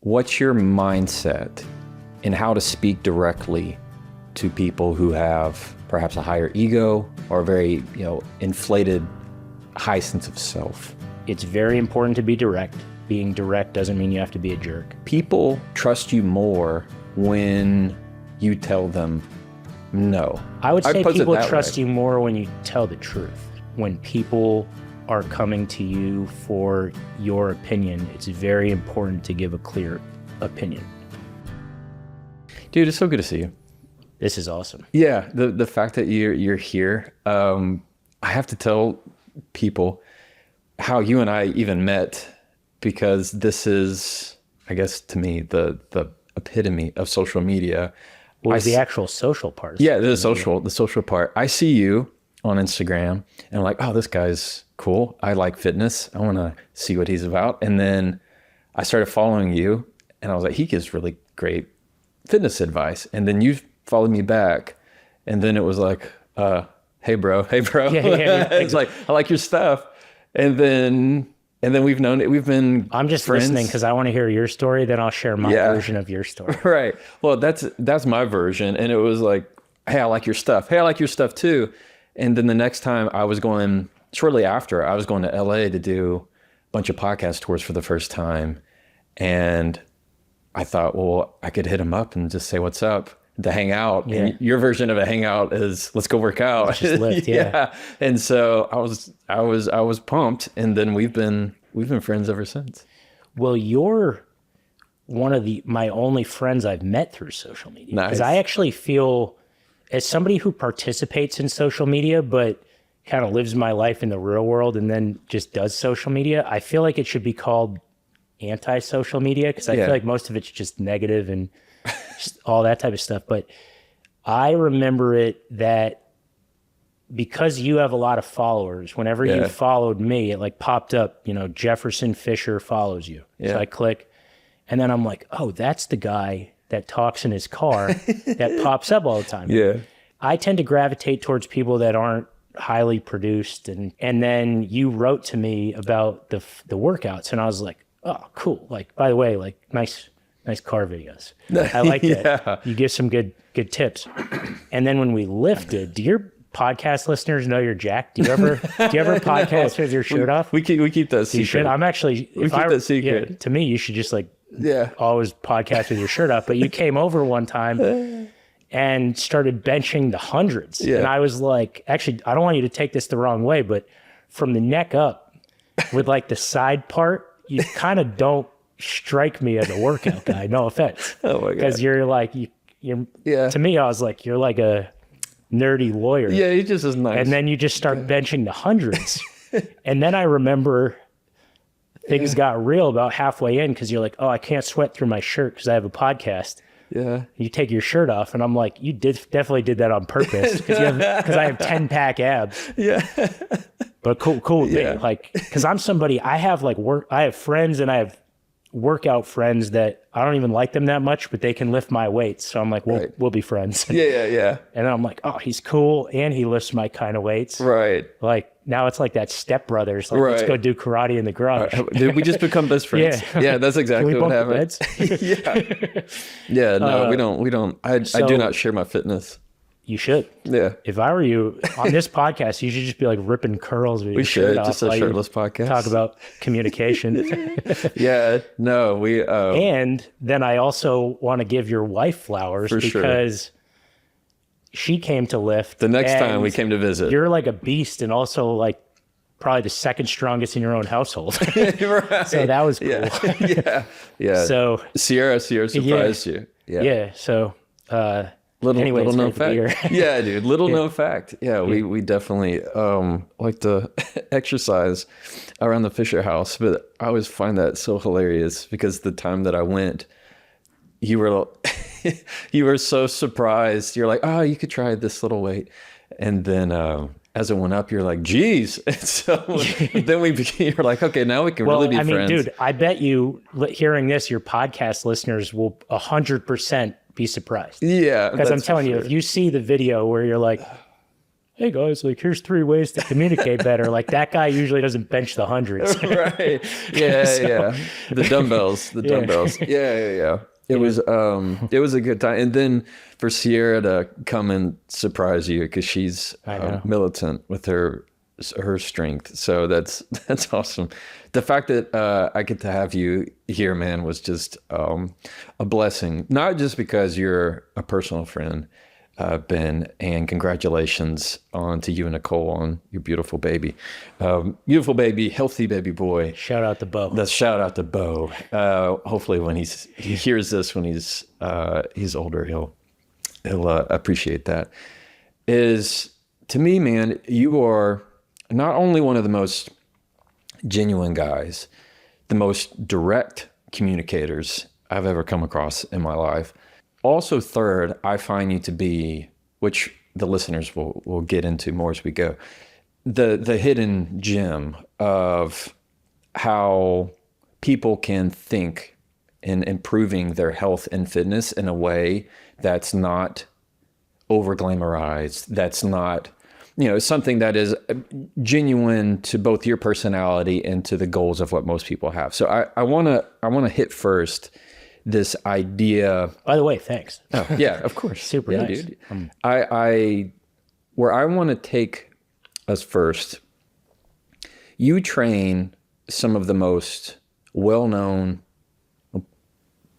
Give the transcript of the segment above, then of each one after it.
what's your mindset in how to speak directly to people who have perhaps a higher ego or a very, inflated, high sense of self? It's very important to be direct. Being direct doesn't mean you have to be a jerk. People trust you more when you tell them no. I would say people trust you more when you tell the truth. When people are coming to you for your opinion, it's very important to give a clear opinion. Dude, it's so good to see you. This is awesome. Yeah, the fact that you're here, I have to tell people how you and I even met, because this is, I guess, to me, the epitome of social media. Well, the actual social part. Yeah, the social part. I see you on Instagram and I'm like, oh, this guy's cool. I like fitness. I want to see what he's about. And then I started following you and I was like, he gives really great fitness advice. And then you followed me back. And then it was like, hey bro. Yeah. It's like, I like your stuff. And then we've been I'm just friends. listening because I want to hear your story, then I'll share my version of your story. Right. Well, that's my version. And it was like, hey, I like your stuff. Hey, I like your stuff too. And then the next time shortly after, I was going to LA to do a bunch of podcast tours for the first time. And I thought, well, I could hit him up and just say, what's up, to hang out. Yeah. And your version of a hangout is let's go work out. Let's just lift, yeah. And so I was pumped. And then we've been friends ever since. Well, you're one of my only friends I've met through social media. Nice. Because I actually feel, as somebody who participates in social media, but kind of lives my life in the real world and then just does social media, I feel like it should be called anti-social media, because I feel like most of it's just negative and just all that type of stuff. But I remember it that because you have a lot of followers, whenever you followed me, it like popped up, Jefferson Fisher follows you. Yeah. So I click and then I'm like, oh, that's the guy that talks in his car that pops up all the time. Yeah. I tend to gravitate towards people that aren't highly produced. And then you wrote to me about the workouts and I was like, oh, cool. Like, by the way, like nice car videos. I like that. You give some good tips. And then when we lifted, do your podcast listeners know you're jacked? Do you ever podcast with your shirt off? We keep that secret. You should. I'm actually, we keep that secret. Yeah, to me, you should just always podcast with your shirt off. But you came over one time and started benching the hundreds. Yeah. And I was like, actually, I don't want you to take this the wrong way, but from the neck up with like the side part, you kind of don't strike me as a workout guy. No offense. Oh my God. Because you're like, to me, I was like, you're like a nerdy lawyer. Yeah, he just is nice. And then you just start benching the hundreds. And then I remember things got real about halfway in, because you're like, oh, I can't sweat through my shirt because I have a podcast. Yeah. You take your shirt off and I'm like, you definitely did that on purpose, because I have 10-pack abs. Yeah. But cool thing. Like, because I'm somebody, I have friends and I have workout friends that I don't even like them that much, but they can lift my weights. So I'm like, we'll be friends. Yeah. And then I'm like, oh, he's cool and he lifts my kind of weights. Right. Like now it's like that Step Brothers. Like, let's go do karate in the garage. Did we just become best friends? Yeah, that's exactly what happened. Yeah. No, we don't. I do not share my fitness. You should. Yeah. If I were you on this podcast, you should just be like ripping curls with your shirt off. Just a shirtless podcast. Talk about communication. Yeah. No, we. And then I also want to give your wife flowers because she came to lift. The next time we came to visit. You're like a beast and also like probably the second strongest in your own household. Right. So that was cool. Yeah. So Sierra surprised you. Yeah. So. Little known fact. Yeah, dude. Known fact. Yeah, we definitely like to exercise around the Fisher house, but I always find that so hilarious because the time that I went, you were so surprised. You're like, oh, you could try this little weight, and then as it went up, you're like, geez. And so then you're like, okay, now we can really be friends. Dude, I bet you hearing this, your podcast listeners will 100% be surprised. Yeah. Because I'm telling you, if you see the video where you're like, hey guys, like here's 3 ways to communicate better. Like that guy usually doesn't bench the hundreds. Right. Yeah, yeah. The dumbbells. Yeah. It was a good time. And then for Sierra to come and surprise you, because she's militant with her strength. So that's awesome. The fact that I get to have you here, man, was just a blessing. Not just because you're a personal friend, Ben, and congratulations to you and Nicole on your beautiful baby. Beautiful baby, healthy baby boy. Shout out to Bo. Shout out to Bo. Hopefully when he hears this when he's older, he'll appreciate that. To me, man, you are not only one of the most genuine guys, the most direct communicators I've ever come across in my life. Also, third, I find you to be, which the listeners will get into more as we go, the hidden gem of how people can think in improving their health and fitness in a way that's not over glamorized, that's not, something that is genuine to both your personality and to the goals of what most people have. So I want to hit first this idea. By the way, thanks. Oh, yeah, of course. Super nice. Dude. Where I want to take us first, you train some of the most well-known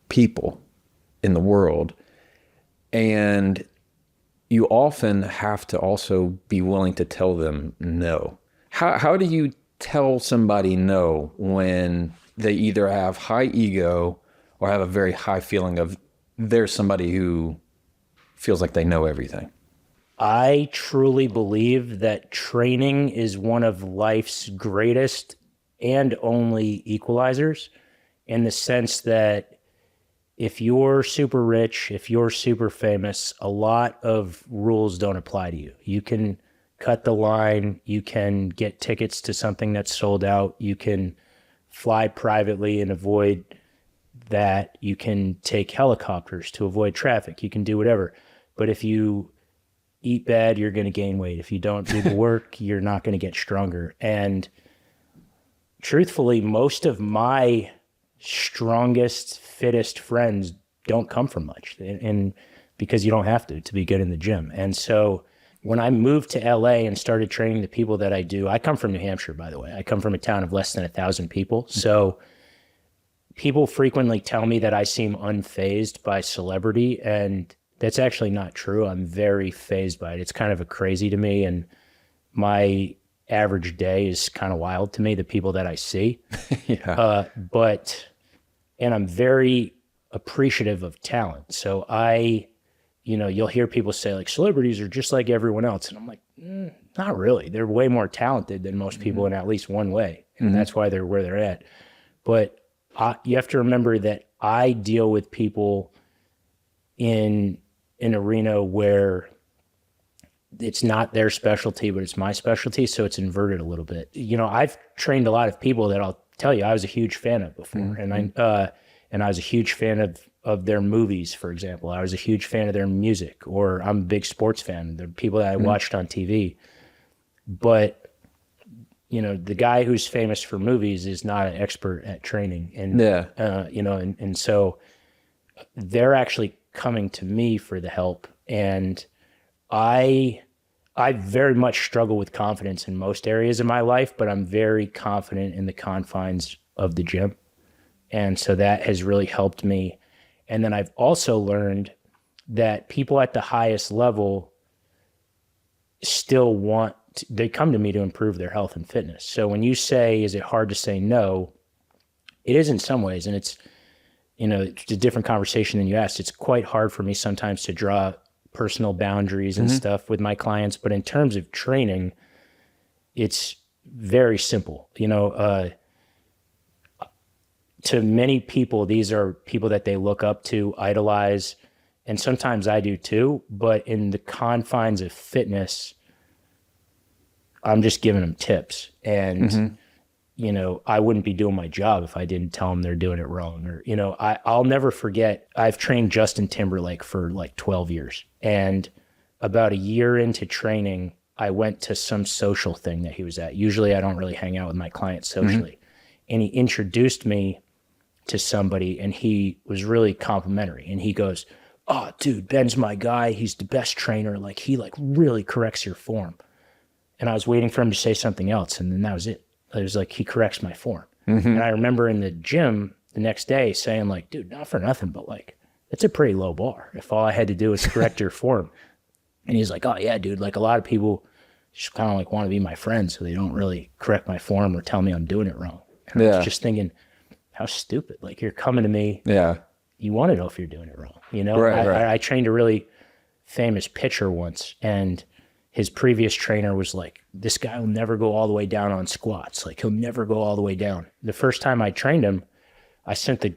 people in the world, and you often have to also be willing to tell them no. How do you tell somebody no when they either have high ego or have a very high feeling of there's somebody who feels like they know everything? I truly believe that training is one of life's greatest and only equalizers, in the sense that if you're super rich, if you're super famous, a lot of rules don't apply to you. You can cut the line, you can get tickets to something that's sold out, you can fly privately and avoid that, you can take helicopters to avoid traffic, you can do whatever. But if you eat bad, you're going to gain weight. If you don't do the work, you're not going to get stronger. And truthfully, most of my strongest, fittest friends don't come from much, and because you don't have to be good in the gym. And so when I moved to LA and started training the people that I do, I come from New Hampshire, by the way. I come from a town of less than 1,000 people. So people frequently tell me that I seem unfazed by celebrity, and that's actually not true. I'm very fazed by it. It's kind of crazy to me, and my average day is kind of wild to me, the people that I see. Yeah. And I'm very appreciative of talent. So you'll hear people say like celebrities are just like everyone else. And I'm like, not really. They're way more talented than most people in at least one way. And that's why they're where they're at. But you have to remember that I deal with people in an arena where it's not their specialty, but it's my specialty. So it's inverted a little bit. I've trained a lot of people that I'll tell you I was a huge fan of before. And I was a huge fan of their movies, for example. I was a huge fan of their music, or I'm a big sports fan. The people that I watched on TV. But, the guy who's famous for movies is not an expert at training. And, and so they're actually coming to me for the help. And I very much struggle with confidence in most areas of my life, but I'm very confident in the confines of the gym. And so that has really helped me. And then I've also learned that people at the highest level still they come to me to improve their health and fitness. So when you say, is it hard to say no? It is in some ways. And it's a different conversation than you asked. It's quite hard for me sometimes to draw personal boundaries and stuff with my clients. But in terms of training, it's very simple. To many people, these are people that they look up to, idolize, and sometimes I do too. But in the confines of fitness, I'm just giving them tips. And, I wouldn't be doing my job if I didn't tell them they're doing it wrong. Or, I'll never forget, I've trained Justin Timberlake for like 12 years. And about a year into training, I went to some social thing that he was at. Usually I don't really hang out with my clients socially. And he introduced me to somebody, and he was really complimentary. And he goes, "Oh, dude, Ben's my guy. He's the best trainer. Like, he like really corrects your form." And I was waiting for him to say something else, and then that was it. It was like, he corrects my form. And I remember in the gym the next day saying like, "Dude, not for nothing, but like, it's a pretty low bar if all I had to do was correct your form." And he's like, "Oh yeah, dude, like a lot of people just kind of like want to be my friend, so they don't really correct my form or tell me I'm doing it wrong." And I was just thinking, how stupid. Like, you're coming to me. Yeah. You want to know if you're doing it wrong. You know, Right. I trained a really famous pitcher once, and his previous trainer was like, "This guy will never go all the way down on squats. Like, he'll never go all the way down." The first time I trained him, I sent the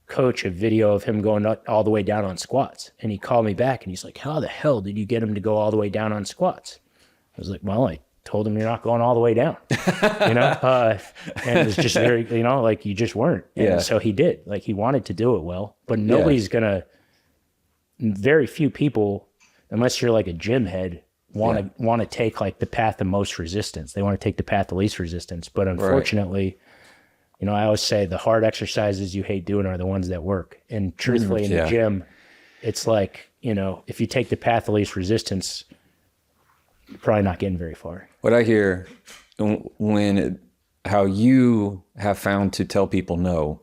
coach a video of him going all the way down on squats. And he called me back and he's like, "How the hell did you get him to go all the way down on squats?" I was like, "Well, I told him you're not going all the way down." And it was just very, like, you just weren't. And so he did. Like, he wanted to do it well, but nobody's very few people, unless you're like a gym head, want to take like the path of most resistance. They want to take the path of least resistance. But unfortunately, I always say the hard exercises you hate doing are the ones that work. And truthfully, in the gym, it's like, if you take the path of least resistance, you're probably not getting very far. What I hear how you have found to tell people no,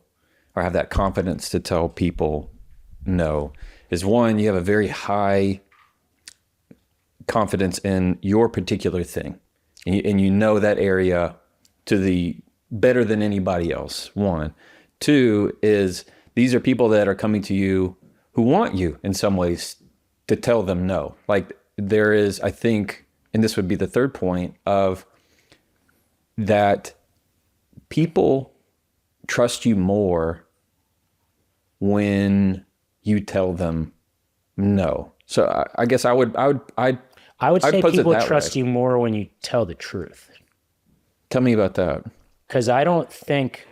or have that confidence to tell people no, is one, you have a very high confidence in your particular thing. And you know that area better than anybody else, one. Two is, these are people that are coming to you who want you in some ways to tell them no. Like, there is, I think, and this would be the third point, of that people trust you more when you tell them no. So I guess I would say people trust you more when you tell the truth. Tell me about that. Because I don't think,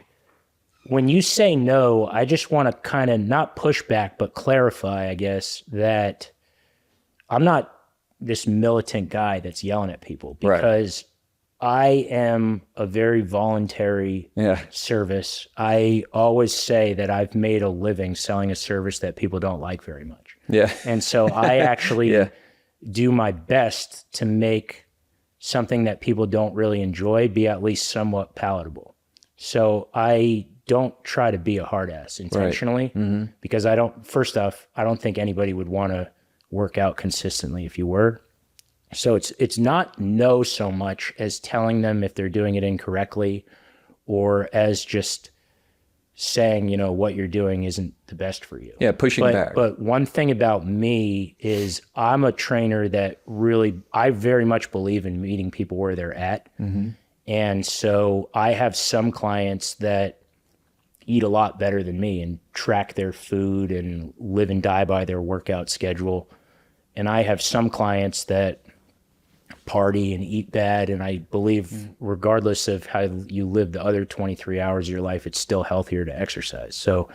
when you say no, I just want to kind of not push back, but clarify, I guess, that I'm not this militant guy that's yelling at people, because I am a very voluntary service. I always say that I've made a living selling a service that people don't like very much. Yeah. And so I actually do my best to make something that people don't really enjoy be at least somewhat palatable. So I don't try to be a hard ass intentionally, because first off, I don't think anybody would want to work out consistently if you were. So it's not no so much as telling them if they're doing it incorrectly, or as just saying, what you're doing isn't the best for you. Yeah, pushing back. But one thing about me is I'm a trainer that I very much believe in meeting people where they're at. And so I have some clients that eat a lot better than me and track their food and live and die by their workout schedule. And I have some clients that party and eat bad. And I believe regardless of how you live the other 23 hours of your life, it's still healthier to exercise. So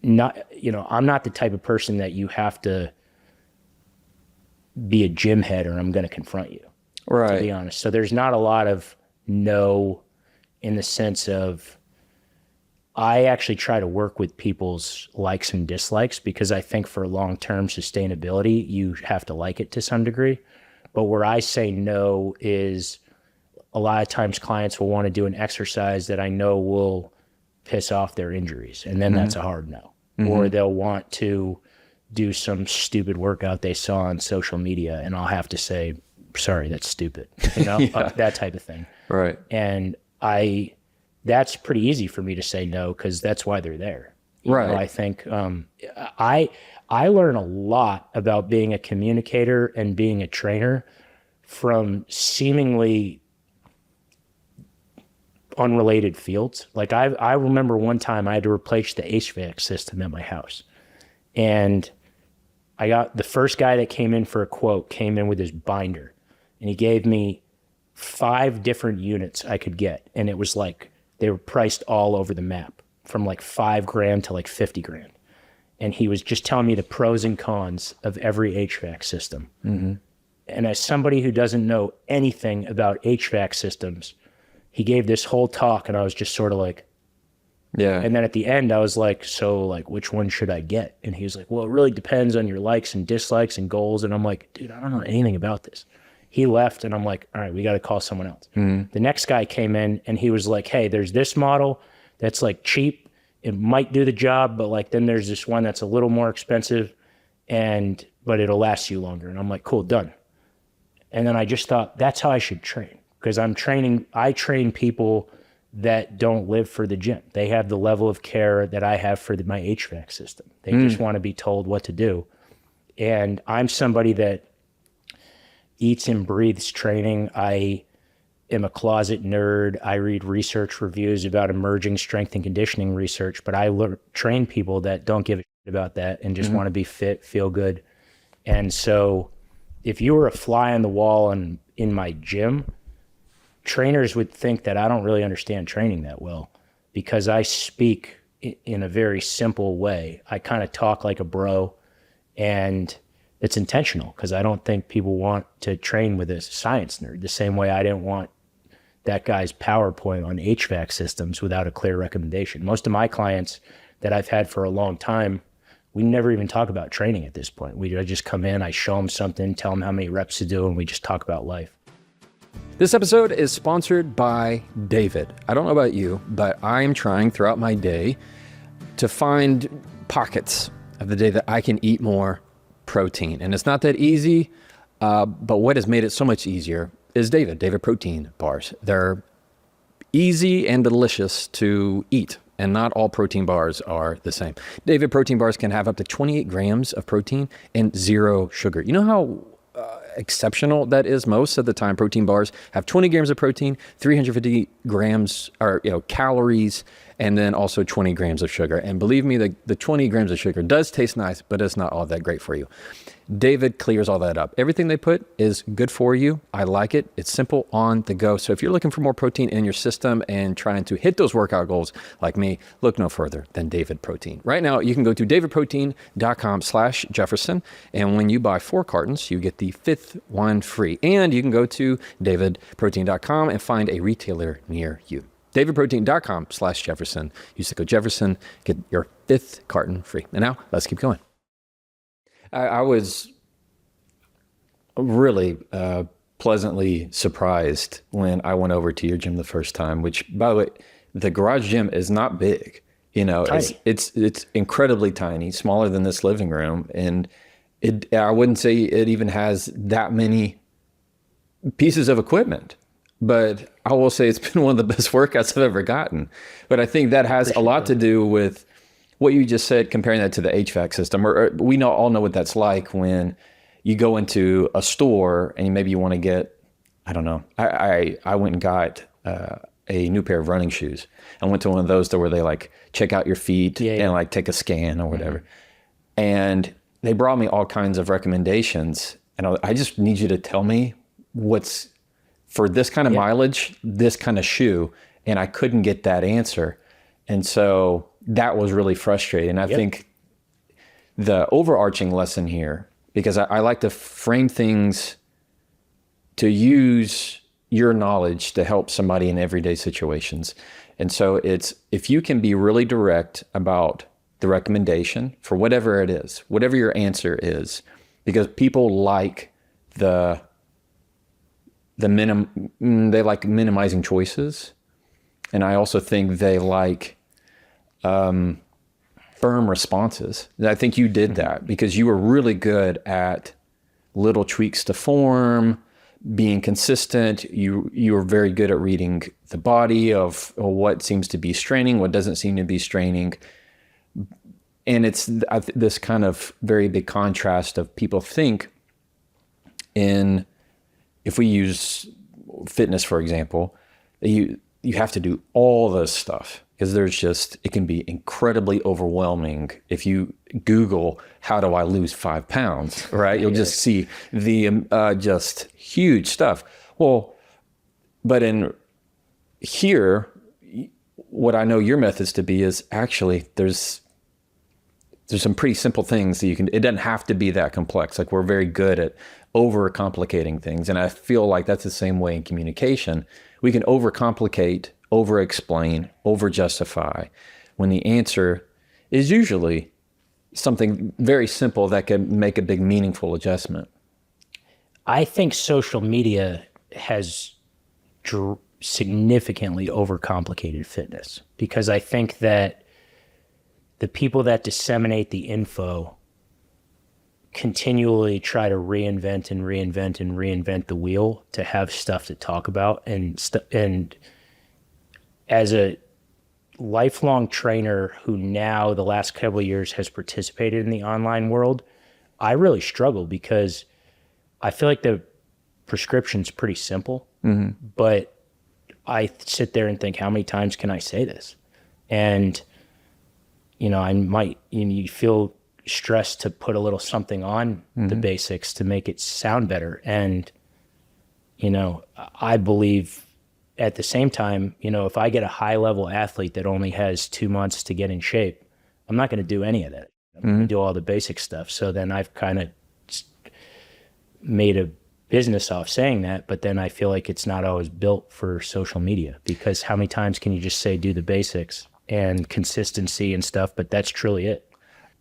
I'm not the type of person that you have to be a gym head or I'm going to confront you, to be honest. So there's not a lot of no, in the sense of, I actually try to work with people's likes and dislikes, because I think for long-term sustainability, you have to like it to some degree. But where I say no is, a lot of times clients will want to do an exercise that I know will piss off their injuries. And then that's a hard no. Or they'll want to do some stupid workout they saw on social media, and I'll have to say, "Sorry, that's stupid." That type of thing. Right. And that's pretty easy for me to say no, because that's why they're there. I think I learn a lot about being a communicator and being a trainer from seemingly unrelated fields. Like, I remember one time I had to replace the HVAC system at my house, and I got the first guy that came in for a quote came in with his binder, and he gave me 5 different units I could get, and it was like they were priced all over the map, from like $5,000 to like $50,000. And he was just telling me the pros and cons of every HVAC system. And as somebody who doesn't know anything about HVAC systems, he gave this whole talk and I was just sort of like, yeah. And then at the end I was like, so like, which one should I get? And he was like, well, it really depends on your likes and dislikes and goals. And I'm like, dude, I don't know anything about this. He left and I'm like, all right, we got to call someone else. Mm-hmm. The next guy came in and he was like, hey, there's this model that's like cheap. It might do the job, but like then there's this one that's a little more expensive but it'll last you longer. And I'm like, cool, done. And then I just thought that's how I should train, because I train people that don't live for the gym. They have the level of care that I have for my HVAC system. They just want to be told what to do. And I'm somebody that eats and breathes training. I am a closet nerd. I read research reviews about emerging strength and conditioning research, but I train people that don't give a shit about that and just want to be fit, feel good. And so if you were a fly on the wall in my gym, trainers would think that I don't really understand training that well, because I speak in a very simple way. I kind of talk like a bro, and it's intentional because I don't think people want to train with a science nerd the same way I didn't want that guy's PowerPoint on HVAC systems without a clear recommendation. Most of my clients that I've had for a long time, we never even talk about training at this point. I just come in, I show them something, tell them how many reps to do, and we just talk about life. This episode is sponsored by David. I don't know about you, but I am trying throughout my day to find pockets of the day that I can eat more protein. And it's not that easy, but what has made it so much easier is David protein bars. They're easy and delicious to eat, and not all protein bars are the same. David protein bars can have up to 28 grams of protein and 0 sugar. You know how exceptional that is? Most of the time protein bars have 20 grams of protein, 350 grams or calories, and then also 20 grams of sugar. And believe me, the 20 grams of sugar does taste nice, but it's not all that great for you. David clears all that up. Everything they put is good for you. I like it. It's simple, on the go. So if you're looking for more protein in your system and trying to hit those workout goals like me, look no further than David Protein. Right now, you can go to davidprotein.com/Jefferson. And when you buy 4 cartons, you get the 5th one free. And you can go to davidprotein.com and find a retailer near you. davidprotein.com/Jefferson. Use the code Jefferson, get your 5th carton free. And now let's keep going. I was really pleasantly surprised when I went over to your gym the first time, which, by the way, the garage gym is not big. It's incredibly tiny, smaller than this living room. And I wouldn't say it even has that many pieces of equipment, but I will say it's been one of the best workouts I've ever gotten. But I think that has a lot to do with what you just said, comparing that to the HVAC system. Or we all know what that's like when you go into a store and maybe you want to get, I don't know. I went and got a new pair of running shoes. I went to one of those where they like check out your feet and like take a scan or whatever. Mm-hmm. And they brought me all kinds of recommendations. And I just need you to tell me what's for this kind of mileage, this kind of shoe. And I couldn't get that answer. And so that was really frustrating. I think the overarching lesson here, because I like to frame things to use your knowledge to help somebody in everyday situations. And so it's, if you can be really direct about the recommendation for whatever it is, whatever your answer is, because people like they like minimizing choices. And I also think they like firm responses. And I think you did that because you were really good at little tweaks to form, being consistent. You were very good at reading the body of what seems to be straining, what doesn't seem to be straining. And it's this kind of very big contrast of people think if we use fitness, for example, you have to do all this stuff. Because it can be incredibly overwhelming. If you Google, how do I lose 5 pounds, right? You'll just see the just huge stuff. Well, but in here, what I know your methods to be is actually there's some pretty simple things that it doesn't have to be that complex. Like we're very good at overcomplicating things. And I feel like that's the same way in communication. We can overcomplicate, over-explain, over-justify when the answer is usually something very simple that can make a big meaningful adjustment. I think social media has significantly overcomplicated fitness, because I think that the people that disseminate the info continually try to reinvent and reinvent and reinvent the wheel to have stuff to talk about. And as a lifelong trainer who now the last couple of years has participated in the online world, I really struggle because I feel like the prescription's pretty simple, but I sit there and think, how many times can I say this? And you feel stressed to put a little something on the basics to make it sound better. And, I believe at the same time, if I get a high level athlete that only has 2 months to get in shape, I'm not going to do any of that. I'm going to do all the basic stuff. So then I've kind of made a business off saying that, but then I feel like it's not always built for social media, because how many times can you just say, do the basics and consistency and stuff, but that's truly it.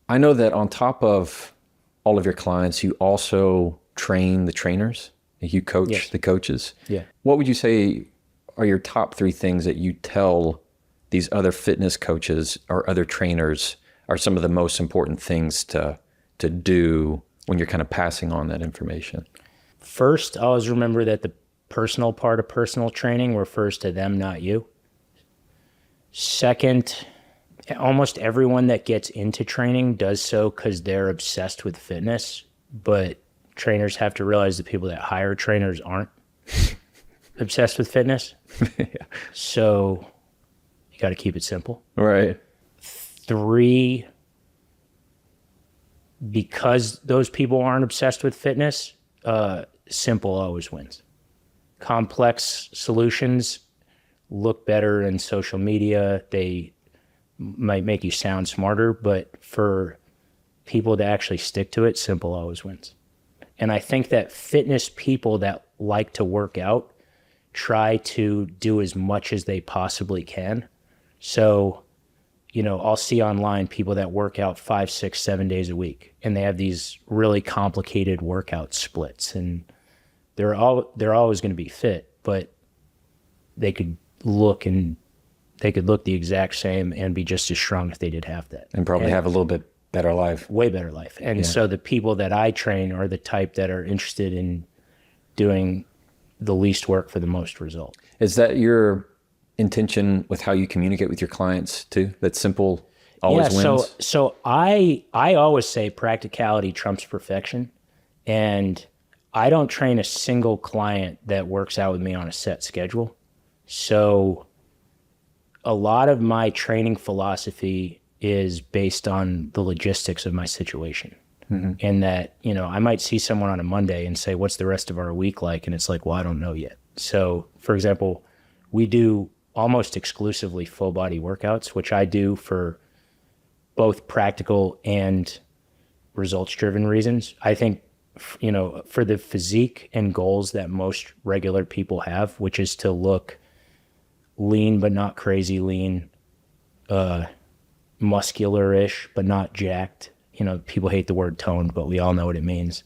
I know that on top of all of your clients, you also train the trainers, you coach the coaches. Yeah. What would you say are your top 3 things that you tell these other fitness coaches or other trainers are some of the most important things to do when you're kind of passing on that information? First, always remember that the personal part of personal training refers to them, not you. Second, almost everyone that gets into training does so because they're obsessed with fitness, but trainers have to realize the people that hire trainers aren't obsessed with fitness. Yeah. So you got to keep it simple. Right. 3, because those people aren't obsessed with fitness, simple always wins. Complex solutions look better in social media. They might make you sound smarter, but for people to actually stick to it, simple always wins. And I think that fitness people that like to work out try to do as much as they possibly can. So, I'll see online people that work out 5, 6, 7 days a week, and they have these really complicated workout splits, and they're always going to be fit, but they could look the exact same and be just as strong if they did half that. And probably have a little bit better life. Way better life. And so the people that I train are the type that are interested in doing the least work for the most result. Is that your intention with how you communicate with your clients too? That simple always wins? So I always say practicality trumps perfection. And I don't train a single client that works out with me on a set schedule. So a lot of my training philosophy is based on the logistics of my situation. And that, I might see someone on a Monday and say, what's the rest of our week like? And it's like, well, I don't know yet. So for example, we do almost exclusively full body workouts, which I do for both practical and results driven reasons. I think, for the physique and goals that most regular people have, which is to look lean, but not crazy lean, muscular-ish, but not jacked. People hate the word toned, but we all know what it means.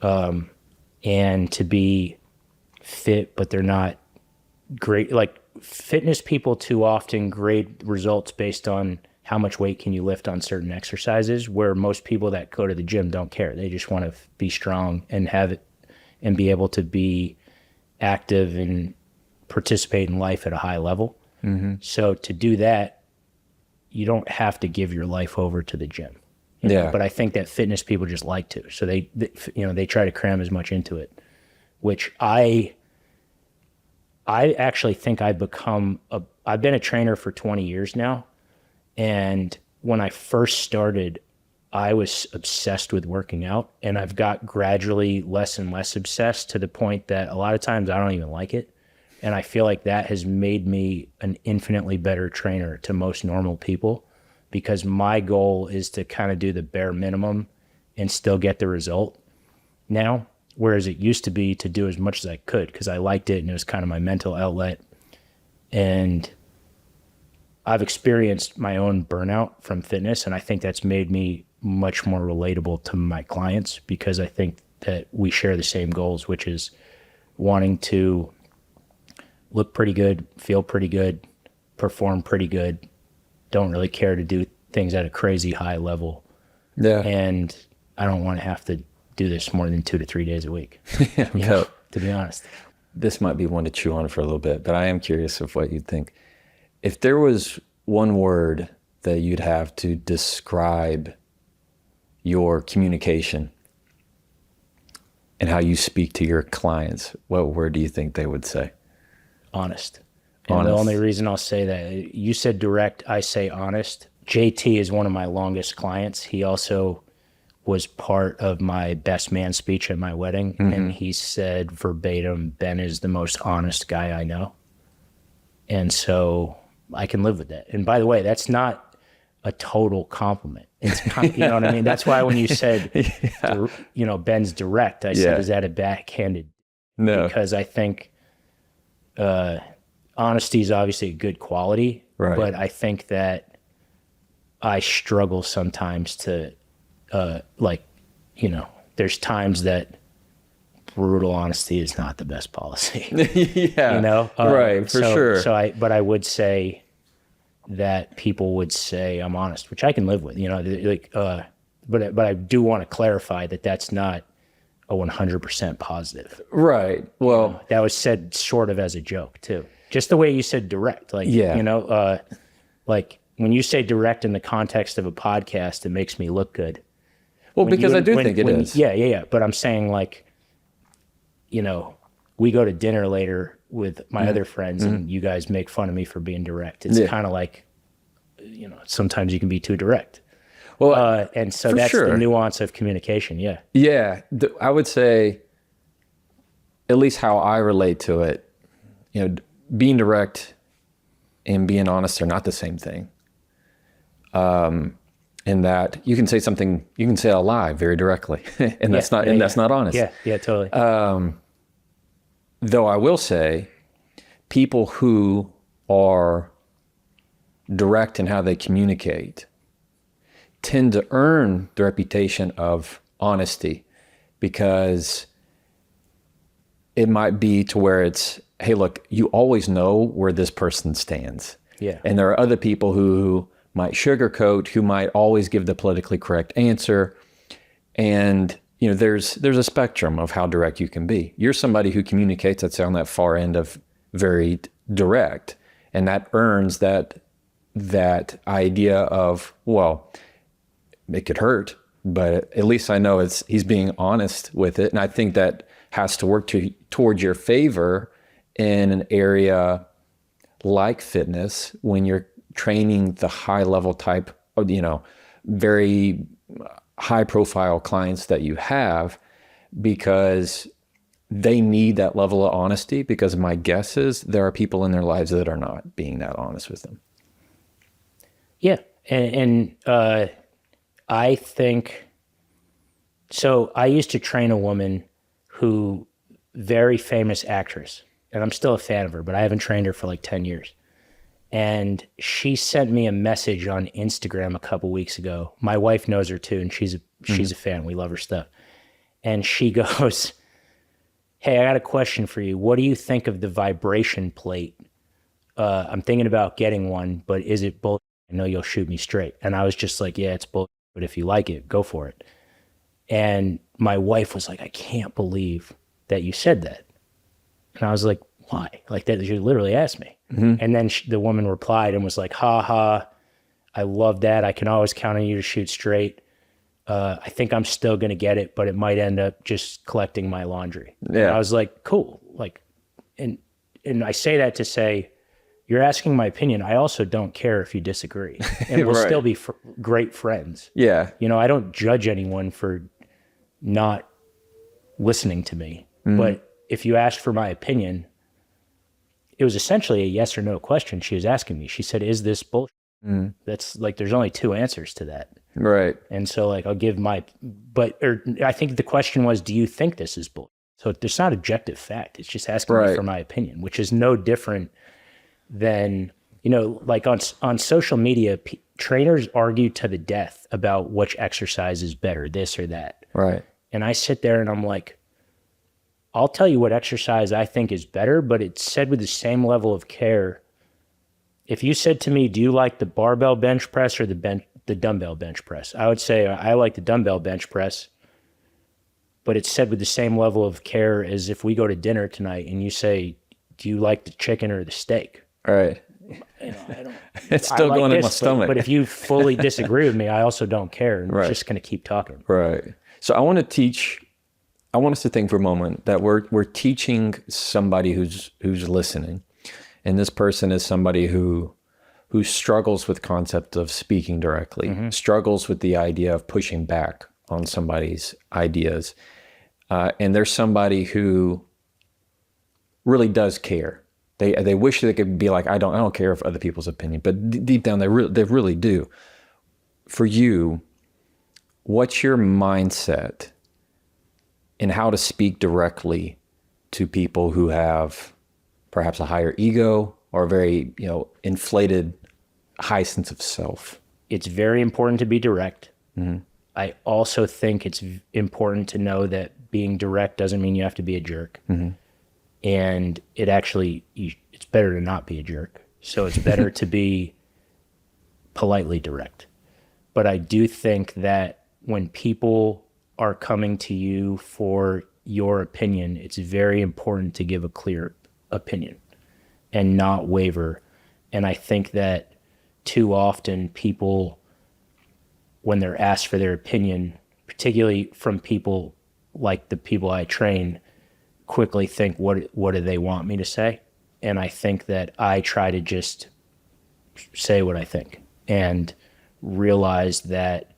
And to be fit, but they're not great. Like fitness people too often grade results based on how much weight can you lift on certain exercises, where most people that go to the gym don't care. They just want to be strong and have it and be able to be active and participate in life at a high level. So to do that, you don't have to give your life over to the gym. But I think that fitness people just like to. So they try to cram as much into it, which I actually think I've been a trainer for 20 years now. And when I first started, I was obsessed with working out, and I've got gradually less and less obsessed to the point that a lot of times I don't even like it. And I feel like that has made me an infinitely better trainer to most normal people, because my goal is to kind of do the bare minimum and still get the result now. Whereas it used to be to do as much as I could because I liked it and it was kind of my mental outlet. And I've experienced my own burnout from fitness, and I think that's made me much more relatable to my clients because I think that we share the same goals, which is wanting to look pretty good, feel pretty good, perform pretty good, don't really care to do things at a crazy high level. Yeah. And I don't want to have to do this more than 2 to 3 days a week, to be honest. This might be one to chew on for a little bit, but I am curious of what you'd think. If there was one word that you'd have to describe your communication and how you speak to your clients, what word do you think they would say? Honest. And the only reason I'll say that, you said direct, I say honest. JT is one of my longest clients. He also was part of my best man speech at my wedding. And he said verbatim, Ben is the most honest guy I know. And so I can live with that. And by the way, that's not a total compliment. It's you know what I mean? That's why when you said, Ben's direct, I said, is that a backhanded? No. Because I think honesty is obviously a good quality, right. But I think that I struggle sometimes to, there's times that brutal honesty is not the best policy. Right, for sure. But I would say that people would say I'm honest, which I can live with, but I do want to clarify that that's not a 100% positive. Right. Well, that was said sort of as a joke too. Just the way you said direct, like when you say direct in the context of a podcast, it makes me look good. Well, because I do think it is. Yeah. But I'm saying we go to dinner later with my other friends and you guys make fun of me for being direct. It's kind of like, sometimes you can be too direct. Well, and so that's the nuance of communication. Yeah. Yeah. I would say, at least how I relate to it, being direct and being honest are not the same thing. In that you can say something, you can say a lie very directly, and that's not honest. Yeah, totally. Though I will say, people who are direct in how they communicate tend to earn the reputation of honesty, because it might be to where it's, hey, look, you always know where this person stands. Yeah. And there are other people who might sugarcoat, who might always give the politically correct answer. And, there's a spectrum of how direct you can be. You're somebody who communicates that's on that far end of very direct. And that earns that idea of, well, it could hurt, but at least I know he's being honest with it. And I think that has to work towards your favor in an area like fitness when you're training the high level type of, very high profile clients that you have, because they need that level of honesty, because my guess is there are people in their lives that are not being that honest with them. Yeah. And I think, so I used to train a woman who, very famous actress, and I'm still a fan of her, but I haven't trained her for like 10 years. And she sent me a message on Instagram a couple weeks ago. My wife knows her too, and she's a fan. We love her stuff. And she goes, hey, I got a question for you. What do you think of the vibration plate? I'm thinking about getting one, but is it bull? I know you'll shoot me straight. And I was just like, yeah, it's bull, but if you like it, go for it. And my wife was like, I can't believe that you said that. And I was like, why? Like that, you literally asked me. Mm-hmm. And then the woman replied and was like, ha ha, I love that. I can always count on you to shoot straight. I think I'm still going to get it, but it might end up just collecting my laundry. Yeah. And I was like, cool. Like, and I say that to say, you're asking my opinion. I also don't care if you disagree, and we'll still be great friends. Yeah. I don't judge anyone for not listening to me, but if you ask for my opinion, it was essentially a yes or no question she was asking me. She said, is this bullshit? That's like, there's only two answers to that. Right. And so like, I'll give I think the question was, do you think this is bull? So there's not objective fact. It's just asking me for my opinion, which is no different than, like on social media, trainers argue to the death about which exercise is better, this or that. Right. And I sit there and I'm like, I'll tell you what exercise I think is better, but it's said with the same level of care. If you said to me, do you like the barbell bench press or the dumbbell bench press? I would say I like the dumbbell bench press, but it's said with the same level of care as if we go to dinner tonight and you say, do you like the chicken or the steak? All right. I don't. It's still going in my stomach. But if you fully disagree with me, I also don't care. And we're just going to keep talking. Right. So I want us to think for a moment that we're teaching somebody who's listening. And this person is somebody who struggles with concept of speaking directly, struggles with the idea of pushing back on somebody's ideas. And there's somebody who really does care. They wish they could be like, I don't care of other people's opinion, but deep down they really do. For you, what's your mindset in how to speak directly to people who have perhaps a higher ego or a very, inflated, high sense of self? It's very important to be direct. I also think it's important to know that being direct doesn't mean you have to be a jerk. And it's better to not be a jerk. So it's better to be politely direct. But I do think that when people are coming to you for your opinion, it's very important to give a clear opinion and not waver. And I think that too often people, when they're asked for their opinion, particularly from people like the people I train, quickly think, what do they want me to say? And I think that I try to just say what I think and realize that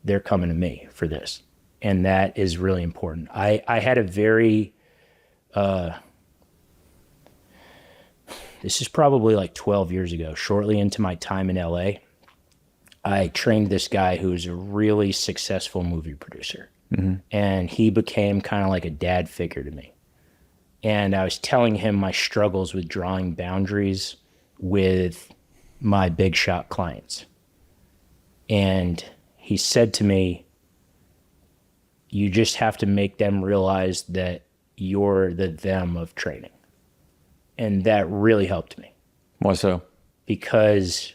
they're coming to me for this. And that is really important. I had a very, this is probably like 12 years ago, shortly into my time in LA, I trained this guy who was a really successful movie producer. And he became kind of like a dad figure to me. And I was telling him my struggles with drawing boundaries with my big shot clients. And he said to me, you just have to make them realize that you're the them of training. And that really helped me. Why so? Because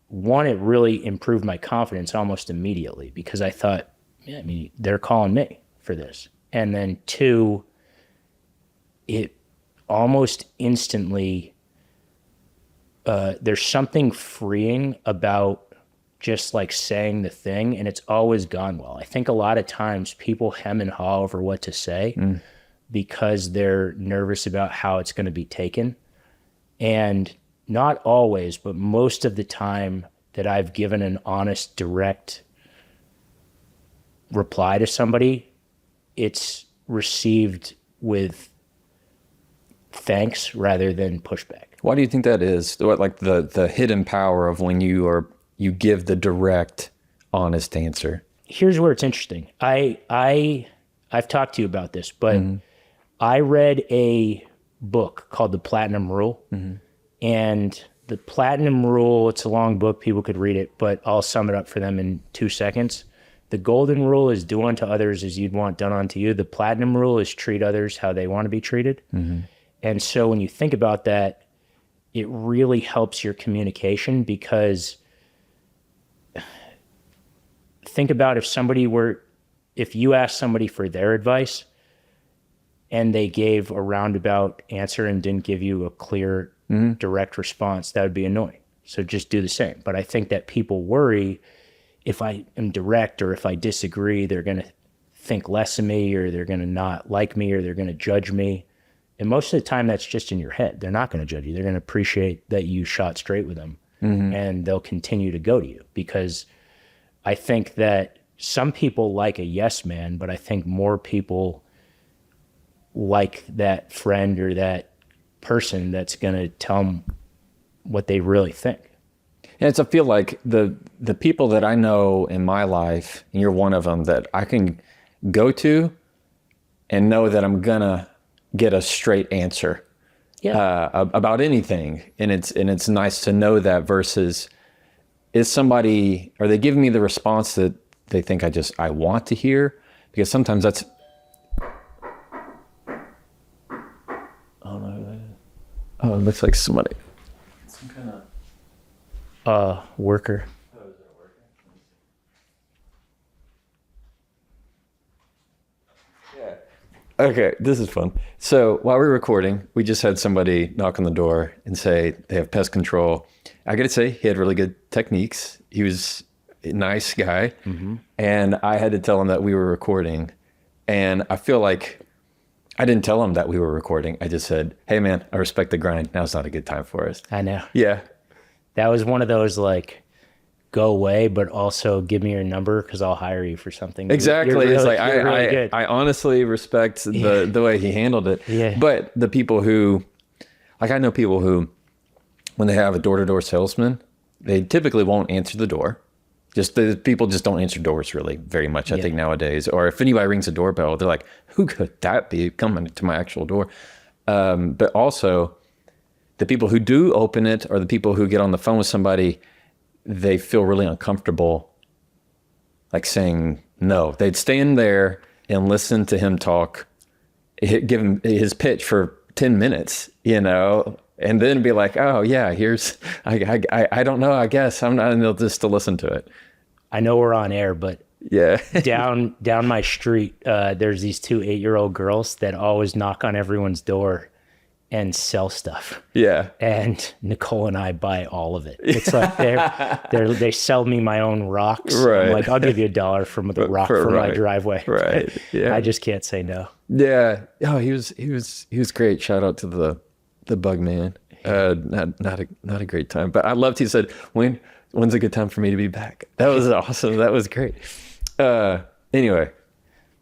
one, it really improved my confidence almost immediately because I thought, they're calling me for this. And then two, it almost instantly, there's something freeing about just like saying the thing, and it's always gone well. I think a lot of times people hem and haw over what to say because they're nervous about how it's going to be taken. And not always, but most of the time that I've given an honest, direct reply to somebody, it's received with thanks rather than pushback. Why do you think that is? What, like the hidden power of when you give the direct, honest answer? Here's where it's interesting. I've talked to you about this, but I read a book called The Platinum Rule. And the Platinum Rule, it's a long book, people could read it, but I'll sum it up for them in 2 seconds. The golden rule is do unto others as you'd want done unto you. The platinum rule is treat others how they want to be treated. And so when you think about that, it really helps your communication because think about if you asked somebody for their advice and they gave a roundabout answer and didn't give you a clear, direct response, that would be annoying. So just do the same. But I think that people worry if I am direct or if I disagree, they're going to think less of me or they're going to not like me or they're going to judge me. And most of the time that's just in your head. They're not going to judge you. They're going to appreciate that you shot straight with them and they'll continue to go to you because I think that some people like a yes man, but I think more people like that friend or that person that's going to tell them what they really think. And I feel like the people that I know in my life, and you're one of them, that I can go to and know that I'm gonna get a straight answer about anything. And it's nice to know that versus are they giving me the response that they think I want to hear? Because sometimes that's, oh no, oh, it looks like somebody, some kind of worker. Oh, is that a worker? Yeah. Okay, this is fun. So while we're recording, we just had somebody knock on the door and say they have pest control. I gotta say, he had really good techniques. He was a nice guy. Mm-hmm. And I had to tell him that we were recording. And I feel like I didn't tell him that we were recording. I just said, hey man, I respect the grind. Now's not a good time for us. I know. Yeah. That was one of those like, go away, but also give me your number because I'll hire you for something. Exactly. Really, it's like really I honestly respect the way he handled it. Yeah. But the people who, like I know people who, when they have a door-to-door salesman, they typically won't answer the door. Just the people just don't answer doors really very much, I think, nowadays. Or if anybody rings a doorbell, they're like, who could that be coming to my actual door? But also the people who do open it, or the people who get on the phone with somebody, they feel really uncomfortable like saying no. They'd stand there and listen to him talk, give him his pitch for 10 minutes, and then be like, oh yeah, I don't know, I guess I'm not, and they'll just to listen to it. I know we're on air, but yeah. down my street, there's these 2 8-year-old girls that always knock on everyone's door and sell stuff. Yeah. And Nicole and I buy all of it. It's like they sell me my own rocks. Right. I'm like, I'll give you $1 from the rock from my driveway. Right. Yeah. I just can't say no. Yeah. Oh, he was great. Shout out to the bug man. Not a great time, but I loved, he said, when's a good time for me to be back? That was awesome. That was great. Anyway,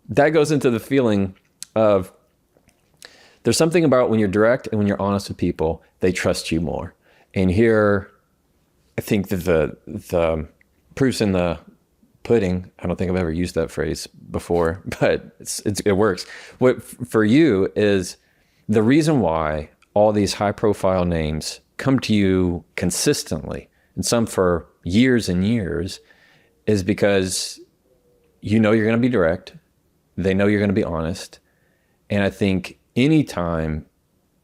that goes into the feeling of, there's something about when you're direct and when you're honest with people, they trust you more. And here, I think that the proof's in the pudding. I don't think I've ever used that phrase before, but it works. What for you is the reason why all these high profile names come to you consistently, and some for years and years, is because you know you're going to be direct. They know you're going to be honest. And I think anytime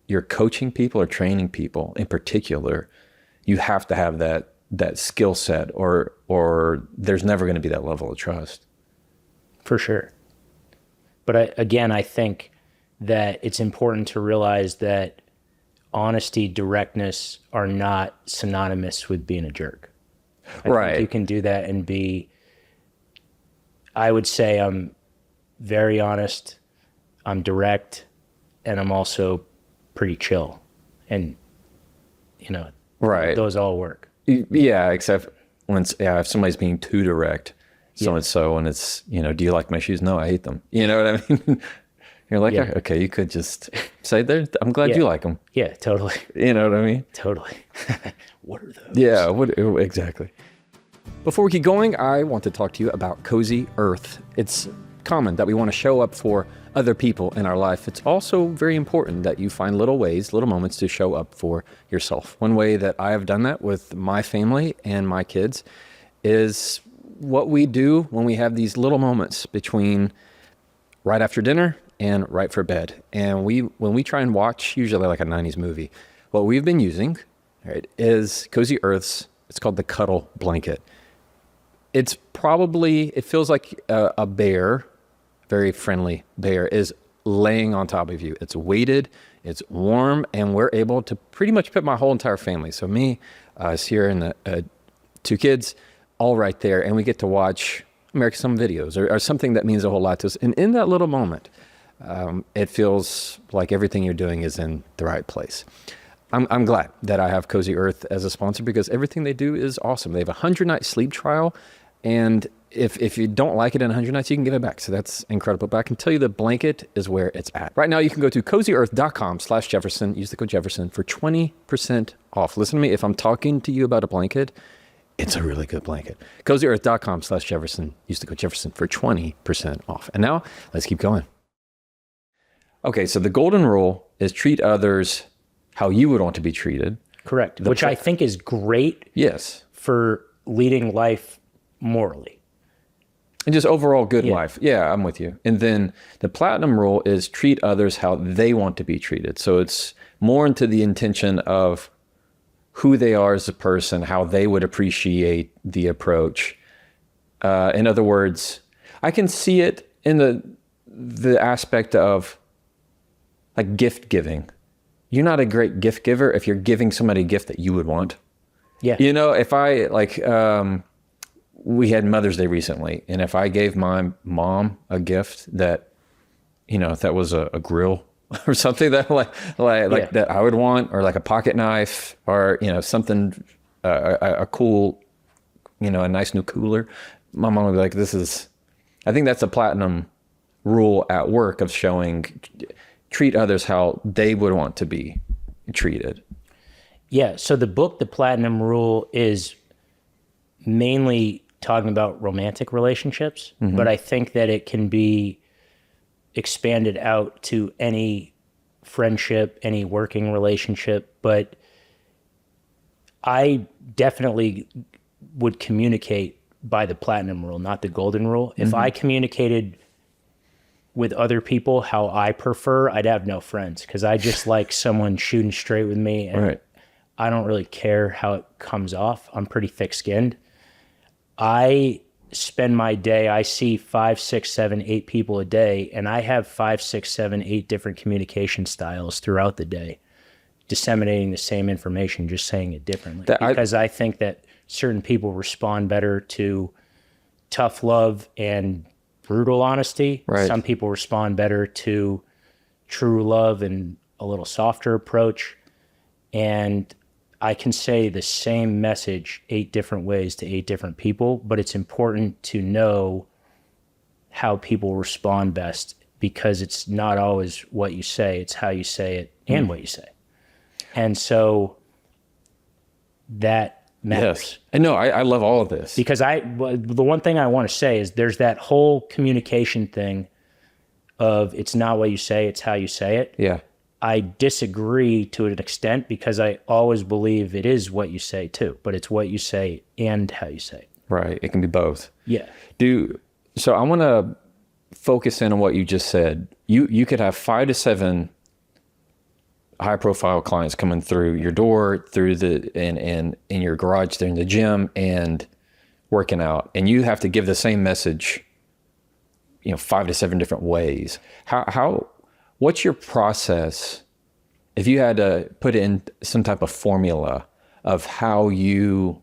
you're coaching people or training people in particular, you have to have that skill set, or there's never going to be that level of trust. For sure. But I think that it's important to realize that honesty, directness are not synonymous with being a jerk. I think you can do that and be, I would say I'm very honest, I'm direct, and I'm also pretty chill. And, those all work. Yeah, except if somebody's being too direct, so and so, and it's, do you like my shoes? No, I hate them. You know what I mean? You're like, okay, you could just say I'm glad you like them. Yeah, totally. You know what I mean? Totally. What are those? Yeah, exactly. Before we keep going, I want to talk to you about Cozy Earth. It's common that we want to show up for other people in our life. It's also very important that you find little moments to show up for yourself. One way that I have done that with my family and my kids is what we do when we have these little moments between right after dinner and right for bed. And when we try and watch usually like a 90s movie, what we've been using, right, is Cozy Earth's, it's called the Cuddle Blanket. It feels like a bear, very friendly bear, is laying on top of you. It's weighted, it's warm, and we're able to pretty much put my whole entire family. So me, us here, and the 2 kids, all right there, and we get to watch American Some videos or something that means a whole lot to us. And in that little moment, it feels like everything you're doing is in the right place. I'm glad that I have Cozy Earth as a sponsor because everything they do is awesome. They have a 100-night sleep trial, and if you don't like it in 100 nights, you can give it back. So that's incredible. But I can tell you the blanket is where it's at. Right now, you can go to cozyearth.com/Jefferson. Use the code Jefferson for 20% off. Listen to me. If I'm talking to you about a blanket It's a really good blanket. CozyEarth.com/Jefferson. Use the code Jefferson for 20% off. And now let's keep going. Okay, so the golden rule is treat others how you would want to be treated. Correct. Which I think is great. Yes. For leading life morally. And just overall good life. Yeah, I'm with you. And then the platinum rule is treat others how they want to be treated. So it's more into the intention of who they are as a person, how they would appreciate the approach. In other words, I can see it in the aspect of like gift giving. You're not a great gift giver if you're giving somebody a gift that you would want. Yeah. You know, if I we had Mother's Day recently, and if I gave my mom a gift that, you know, if that was a grill or something that like that I would want, or like a pocket knife, or, you know, something, a cool, you know, a nice new cooler, my mom would be like, I think that's a platinum rule at work of showing, treat others how they would want to be treated. Yeah. So the book, The Platinum Rule, is mainly talking about romantic relationships, but I think that it can be expanded out to any friendship, any working relationship. But I definitely would communicate by the platinum rule, not the golden rule. If I communicated with other people how I prefer, I'd have no friends, because I just like someone shooting straight with me, and I don't really care how it comes off. I'm pretty thick-skinned. I spend my day, I see 5, 6, 7, 8 people a day, and I have 5, 6, 7, 8 different communication styles throughout the day, disseminating the same information, just saying it differently. Because I think that certain people respond better to tough love and brutal honesty. Right. Some people respond better to true love and a little softer approach. And I can say the same message 8 different ways to 8 different people, but it's important to know how people respond best, because it's not always what you say, it's how you say it and what you say. And so that matters. Yes. And no, I love all of this. Because the one thing I want to say is there's that whole communication thing of it's not what you say, it's how you say it. Yeah. I disagree to an extent, because I always believe it is what you say too, but it's what you say and how you say it. Right. It can be both. Yeah. So I want to focus in on what you just said. You could have 5 to 7 high profile clients coming through your door, through in your garage, they're in the gym and working out, and you have to give the same message, 5 to 7 different ways. What's your process if you had to put in some type of formula of how you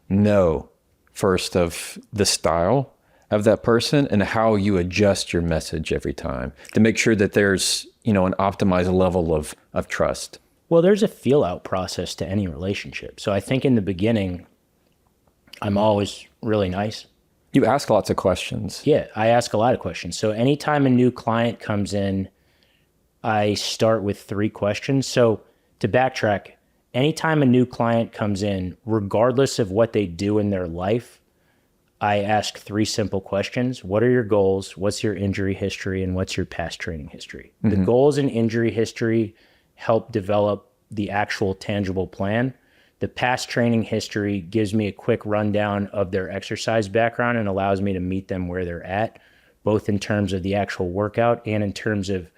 know first of the style of that person and how you adjust your message every time to make sure that there's, an optimized level of trust? Well, there's a feel out process to any relationship. So I think in the beginning, I'm always really nice. You ask lots of questions. Yeah, I ask a lot of questions. So anytime a new client comes in, I start with 3 questions. So to backtrack, anytime a new client comes in, regardless of what they do in their life, I ask 3 simple questions. What are your goals? What's your injury history? And what's your past training history? The goals and injury history help develop the actual tangible plan. The past training history gives me a quick rundown of their exercise background and allows me to meet them where they're at, both in terms of the actual workout and in terms of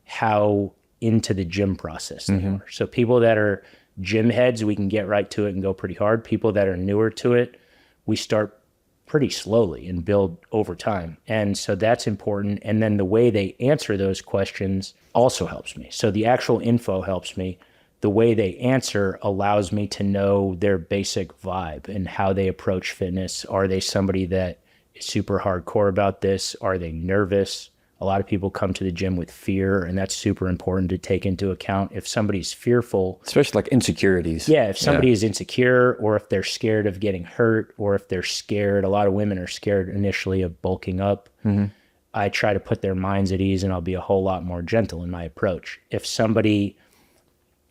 how into the gym process they are. So people that are gym heads, we can get right to it and go pretty hard. People that are newer to it, we start pretty slowly and build over time. And so that's important. And then the way they answer those questions also helps me. So the actual info helps me. The way they answer allows me to know their basic vibe and how they approach fitness. Are they somebody that is super hardcore about this? Are they nervous? A lot of people come to the gym with fear, and that's super important to take into account. If somebody's fearful, especially like insecurities. Yeah, if somebody is insecure, or if they're scared of getting hurt, or if they're scared, a lot of women are scared initially of bulking up. I try to put their minds at ease, and I'll be a whole lot more gentle in my approach. If somebody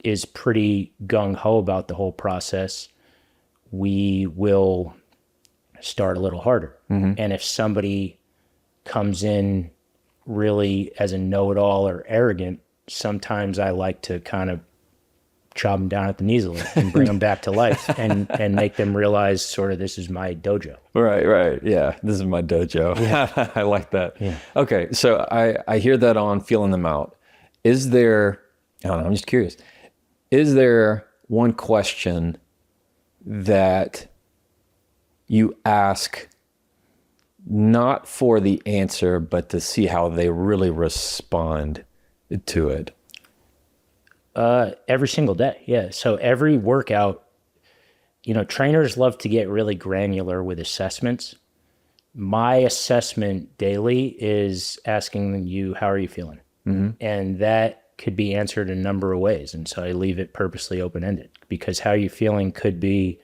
is pretty gung-ho about the whole process, we will start a little harder. And if somebody comes in really as a know-it-all or arrogant, sometimes I like to kind of chop them down at the knees a little and bring them back to life and make them realize sort of this is my dojo. Right. Yeah. This is my dojo. Yeah. I like that. Yeah. Okay. So I hear that on feeling them out. Is there, I don't know, I'm just curious. Is there one question that you ask not for the answer, but to see how they really respond to it? Every single day. Yeah. So every workout, trainers love to get really granular with assessments. My assessment daily is asking you, how are you feeling? And that could be answered a number of ways. And so I leave it purposely open-ended, because how you feeling could be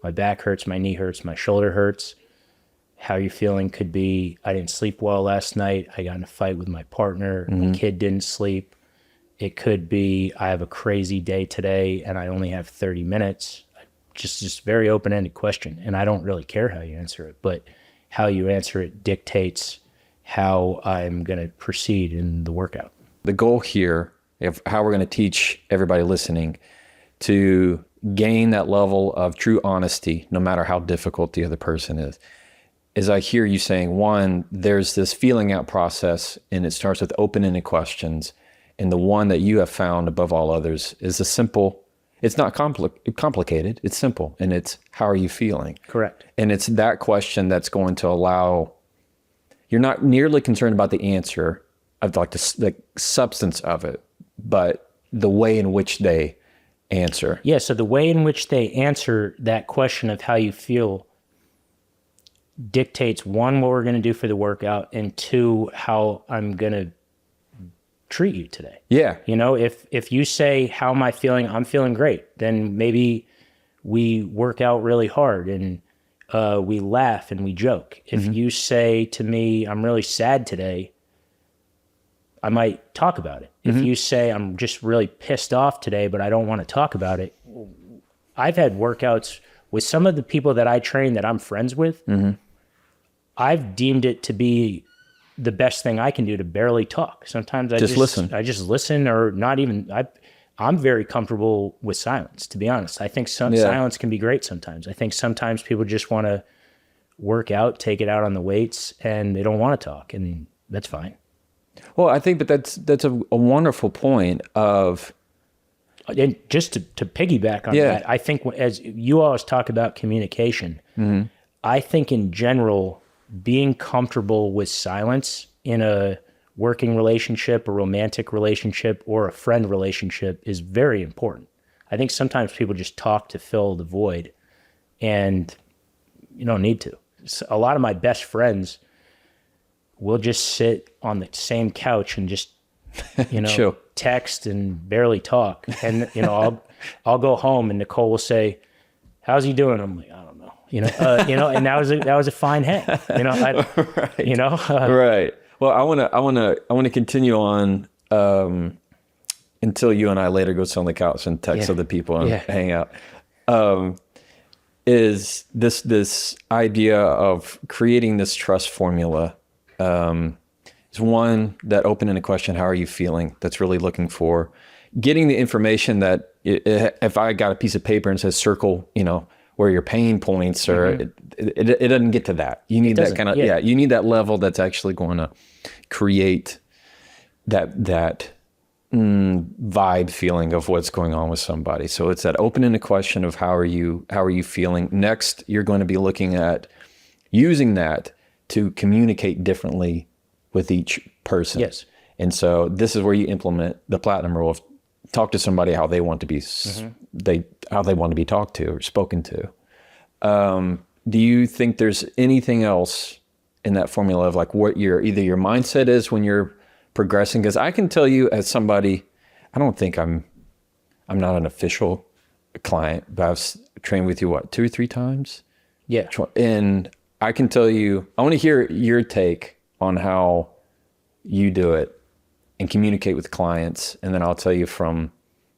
my back hurts, my knee hurts, my shoulder hurts. How you feeling could be I didn't sleep well last night. I got in a fight with my partner. My kid didn't sleep. It could be I have a crazy day today and I only have 30 minutes. Just very open-ended question. And I don't really care how you answer it, but how you answer it dictates how I'm going to proceed in the workout. The goal here of how we're going to teach everybody listening to gain that level of true honesty, no matter how difficult the other person is I hear you saying, one, there's this feeling out process, and it starts with open-ended questions. And the one that you have found above all others is a simple, it's not complicated, it's simple. And it's, how are you feeling? Correct. And it's that question that's going to allow, you're not nearly concerned about the answer of like the substance of it, but the way in which they answer. Yeah, so the way in which they answer that question of how you feel dictates, one, what we're going to do for the workout, and two, how I'm going to treat you today. Yeah. If you say, how am I feeling? I'm feeling great. Then maybe we work out really hard and we laugh and we joke. If you say to me, I'm really sad today, I might talk about it. If you say, I'm just really pissed off today, but I don't want to talk about it. I've had workouts with some of the people that I train that I'm friends with. I've deemed it to be the best thing I can do to barely talk. Sometimes I just listen. I just listen, or not even. I'm very comfortable with silence, to be honest. I think silence can be great sometimes. I think sometimes people just want to work out, take it out on the weights, and they don't want to talk, and that's fine. Well, I think, but that's a wonderful point of. And just to piggyback on that, I think as you always talk about communication, I think in general, being comfortable with silence in a working relationship, a romantic relationship, or a friend relationship is very important. I think sometimes people just talk to fill the void, and you don't need to. So a lot of my best friends will just sit on the same couch and just, Chill. Text and barely talk. And, I'll go home and Nicole will say, how's he doing? I'm like, I don't know, and that was a fine hang, Right. Right. Well, I want to continue on, until you and I later go sit on the couch and text other people and hang out. Is this idea of creating this trust formula, is one, that open-ended question, how are you feeling? That's really looking for getting the information that if I got a piece of paper and says circle, where your pain points are, it doesn't get to that. You need that kind of, you need that level that's actually going to create that vibe feeling of what's going on with somebody. So it's that open-ended question of how are you feeling? Next, you're going to be looking at using that to communicate differently with each person. Yes. And so this is where you implement the platinum rule of talk to somebody how they want to be how they want to be talked to or spoken to. Do you think there's anything else in that formula of like what either your mindset is when you're progressing? Because I can tell you as somebody, I don't think I'm not an official client, but I've trained with you 2 or 3 times. Yeah. And I can tell you, I want to hear your take on how you do it and communicate with clients. And then I'll tell you from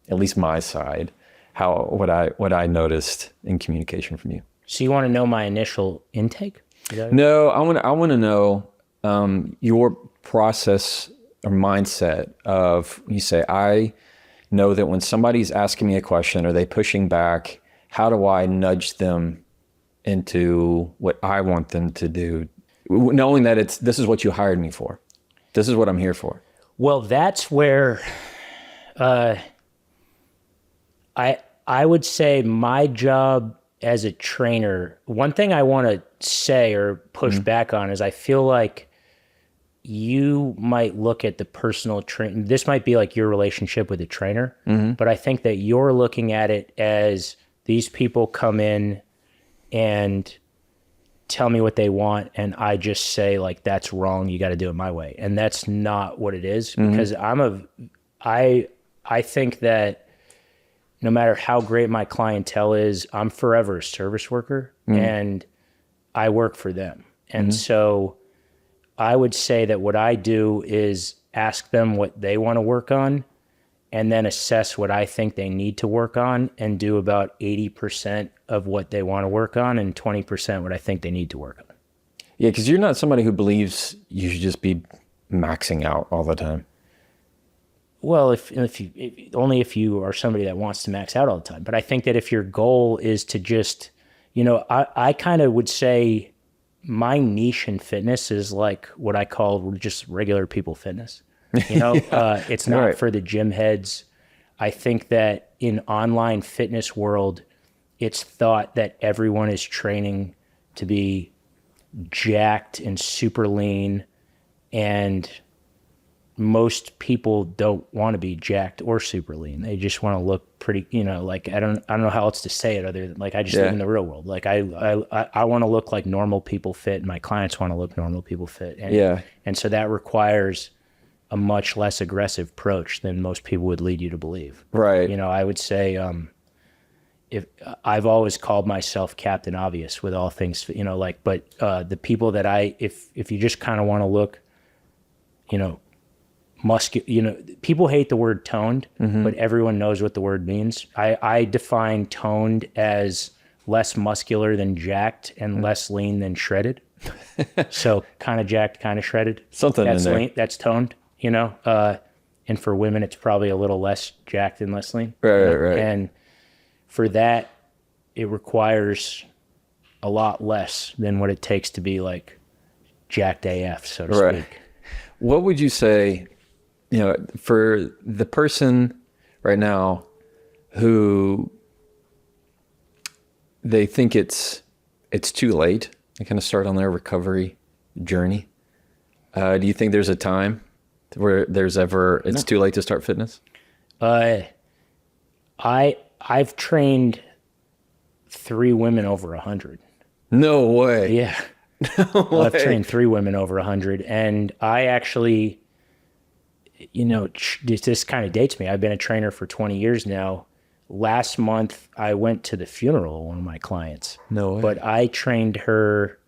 at least my side, what I noticed in communication from you. So you want to know my initial intake? No, I want to know your process or mindset of, you say, I know that when somebody's asking me a question or they pushing back, how do I nudge them into what I want them to do, knowing that this is what you hired me for. This is what I'm here for. Well, that's where I would say my job as a trainer, one thing I want to say or push back on is I feel like you might look at the personal train. This might be like your relationship with a trainer, but I think that you're looking at it as these people come in and tell me what they want, and I just say like, that's wrong, you got to do it my way. And that's not what it is, because I think that no matter how great my clientele is, I'm forever a service worker, and I work for them. And so I would say that what I do is ask them what they want to work on, and then assess what I think they need to work on, and do about 80% of what they want to work on and 20% what I think they need to work on. Yeah, because you're not somebody who believes you should just be maxing out all the time. Well, if you are somebody that wants to max out all the time. But I think that if your goal is to just, I kind of would say my niche in fitness is like what I call just regular people fitness. It's not right. For the gym heads. I think that in online fitness world, it's thought that everyone is training to be jacked and super lean, and most people don't want to be jacked or super lean. They just want to look pretty, like I don't know how else to say it other than like I just live in the real world. Like I want to look like normal people fit, and my clients want to look normal people fit. And so that requires a much less aggressive approach than most people would lead you to believe. Right. I would say, if I've always called myself Captain Obvious with all things, but the people that if you just kind of want to look, people hate the word toned, but everyone knows what the word means. I define toned as less muscular than jacked and less lean than shredded. So kind of jacked, kind of shredded. Something that's in there. Lean, that's toned. And for women, it's probably a little less jacked and less lean. Right. And for that, it requires a lot less than what it takes to be like jacked AF, so to speak. What would you say, for the person right now who they think it's too late, they kind of start on their recovery journey? Do you think there's a time where it's too late to start fitness? I've trained 3 women over 100. No way. Yeah. No way. I've trained 3 women over 100, and I actually, this kind of dates me. I've been a trainer for 20 years now. Last month, I went to the funeral of one of my clients. No way. But I trained her.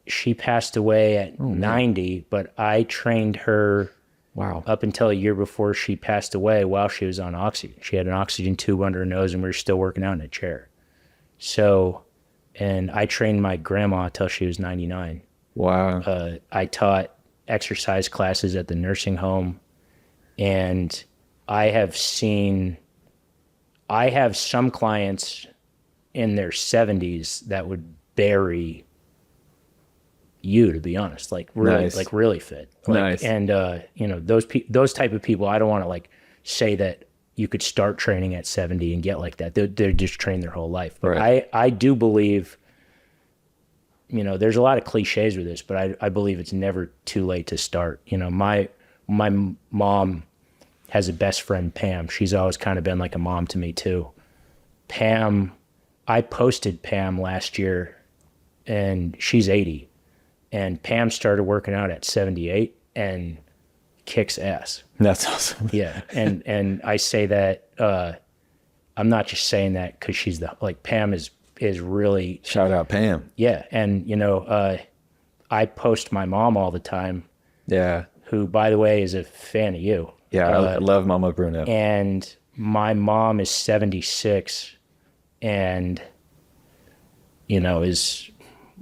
She passed away at 90, but I trained her up until a year before she passed away while she was on oxygen. She had an oxygen tube under her nose, and we were still working out in a chair. So, and I trained my grandma till she was 99. Wow. I taught exercise classes at the nursing home, and I have some clients in their 70s that would bury you, to be honest, like really, nice. Like really fit. Nice. And, those type of people, I don't want to like say that you could start training at 70 and get like that. They're just trained their whole life. But I do believe, there's a lot of cliches with this, but I believe it's never too late to start. My mom has a best friend, Pam. She's always kind of been like a mom to me too. Pam, I posted Pam last year, and she's 80. And Pam started working out at 78 and kicks ass. That's awesome. Yeah. And I say that, I'm not just saying that because she's Pam is really. Shout out Pam. Yeah. And, I post my mom all the time. Yeah. Who, by the way, is a fan of you. Yeah. I love Mama Bruno. And my mom is 76 and, is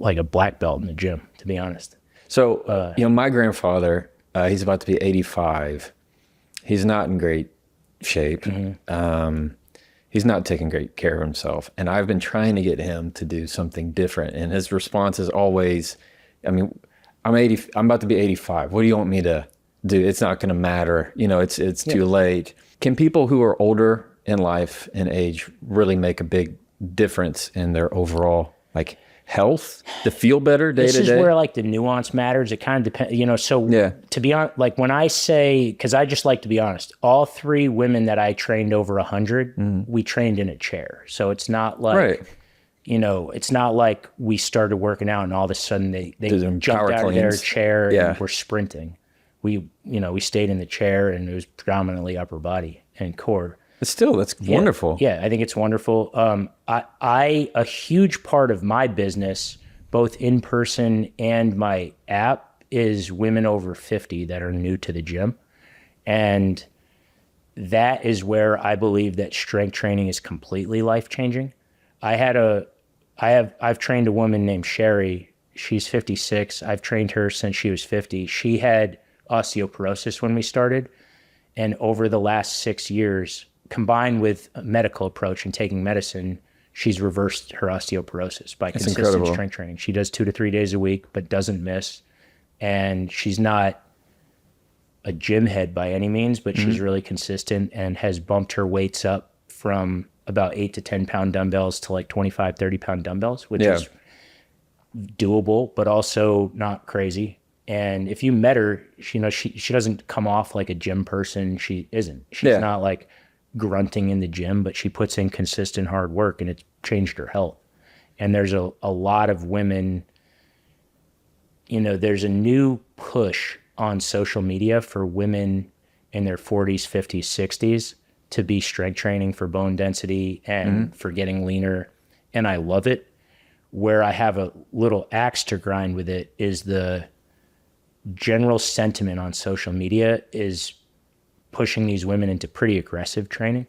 like a black belt in the gym, to be honest. So, my grandfather, he's about to be 85. He's not in great shape. He's not taking great care of himself. And I've been trying to get him to do something different. And his response is always, I'm about to be 85. What do you want me to do? It's not going to matter. It's too late. Can people who are older in life and age really make a big difference in their overall health to feel better day to day? This is where the nuance matters. It kind of depends, to be honest, when I say, because I just like to be honest, all 3 women that I trained over 100, we trained in a chair. So it's not like, it's not like we started working out and all of a sudden they jumped out of their chair and were sprinting. We stayed in the chair and it was predominantly upper body and core. But still, that's wonderful. Yeah, I think it's wonderful. A huge part of my business, both in person and my app, is women over 50 that are new to the gym. And that is where I believe that strength training is completely life-changing. I've trained a woman named Sherry. She's 56. I've trained her since she was 50. She had osteoporosis when we started. And over the last 6 years, combined with a medical approach and taking medicine, she's reversed her osteoporosis by consistent strength training. She does 2 to 3 days a week, but doesn't miss. And she's not a gym head by any means, but she's really consistent and has bumped her weights up from about 8 to 10 pound dumbbells to 25, 30 pound dumbbells, which is doable, but also not crazy. And if you met her, she doesn't come off like a gym person. She isn't. She's not grunting in the gym, but she puts in consistent hard work and it's changed her health. And there's a lot of women, there's a new push on social media for women in their 40s, 50s, 60s to be strength training for bone density and for getting leaner. And I love it. Where I have a little axe to grind with it is the general sentiment on social media is pushing these women into pretty aggressive training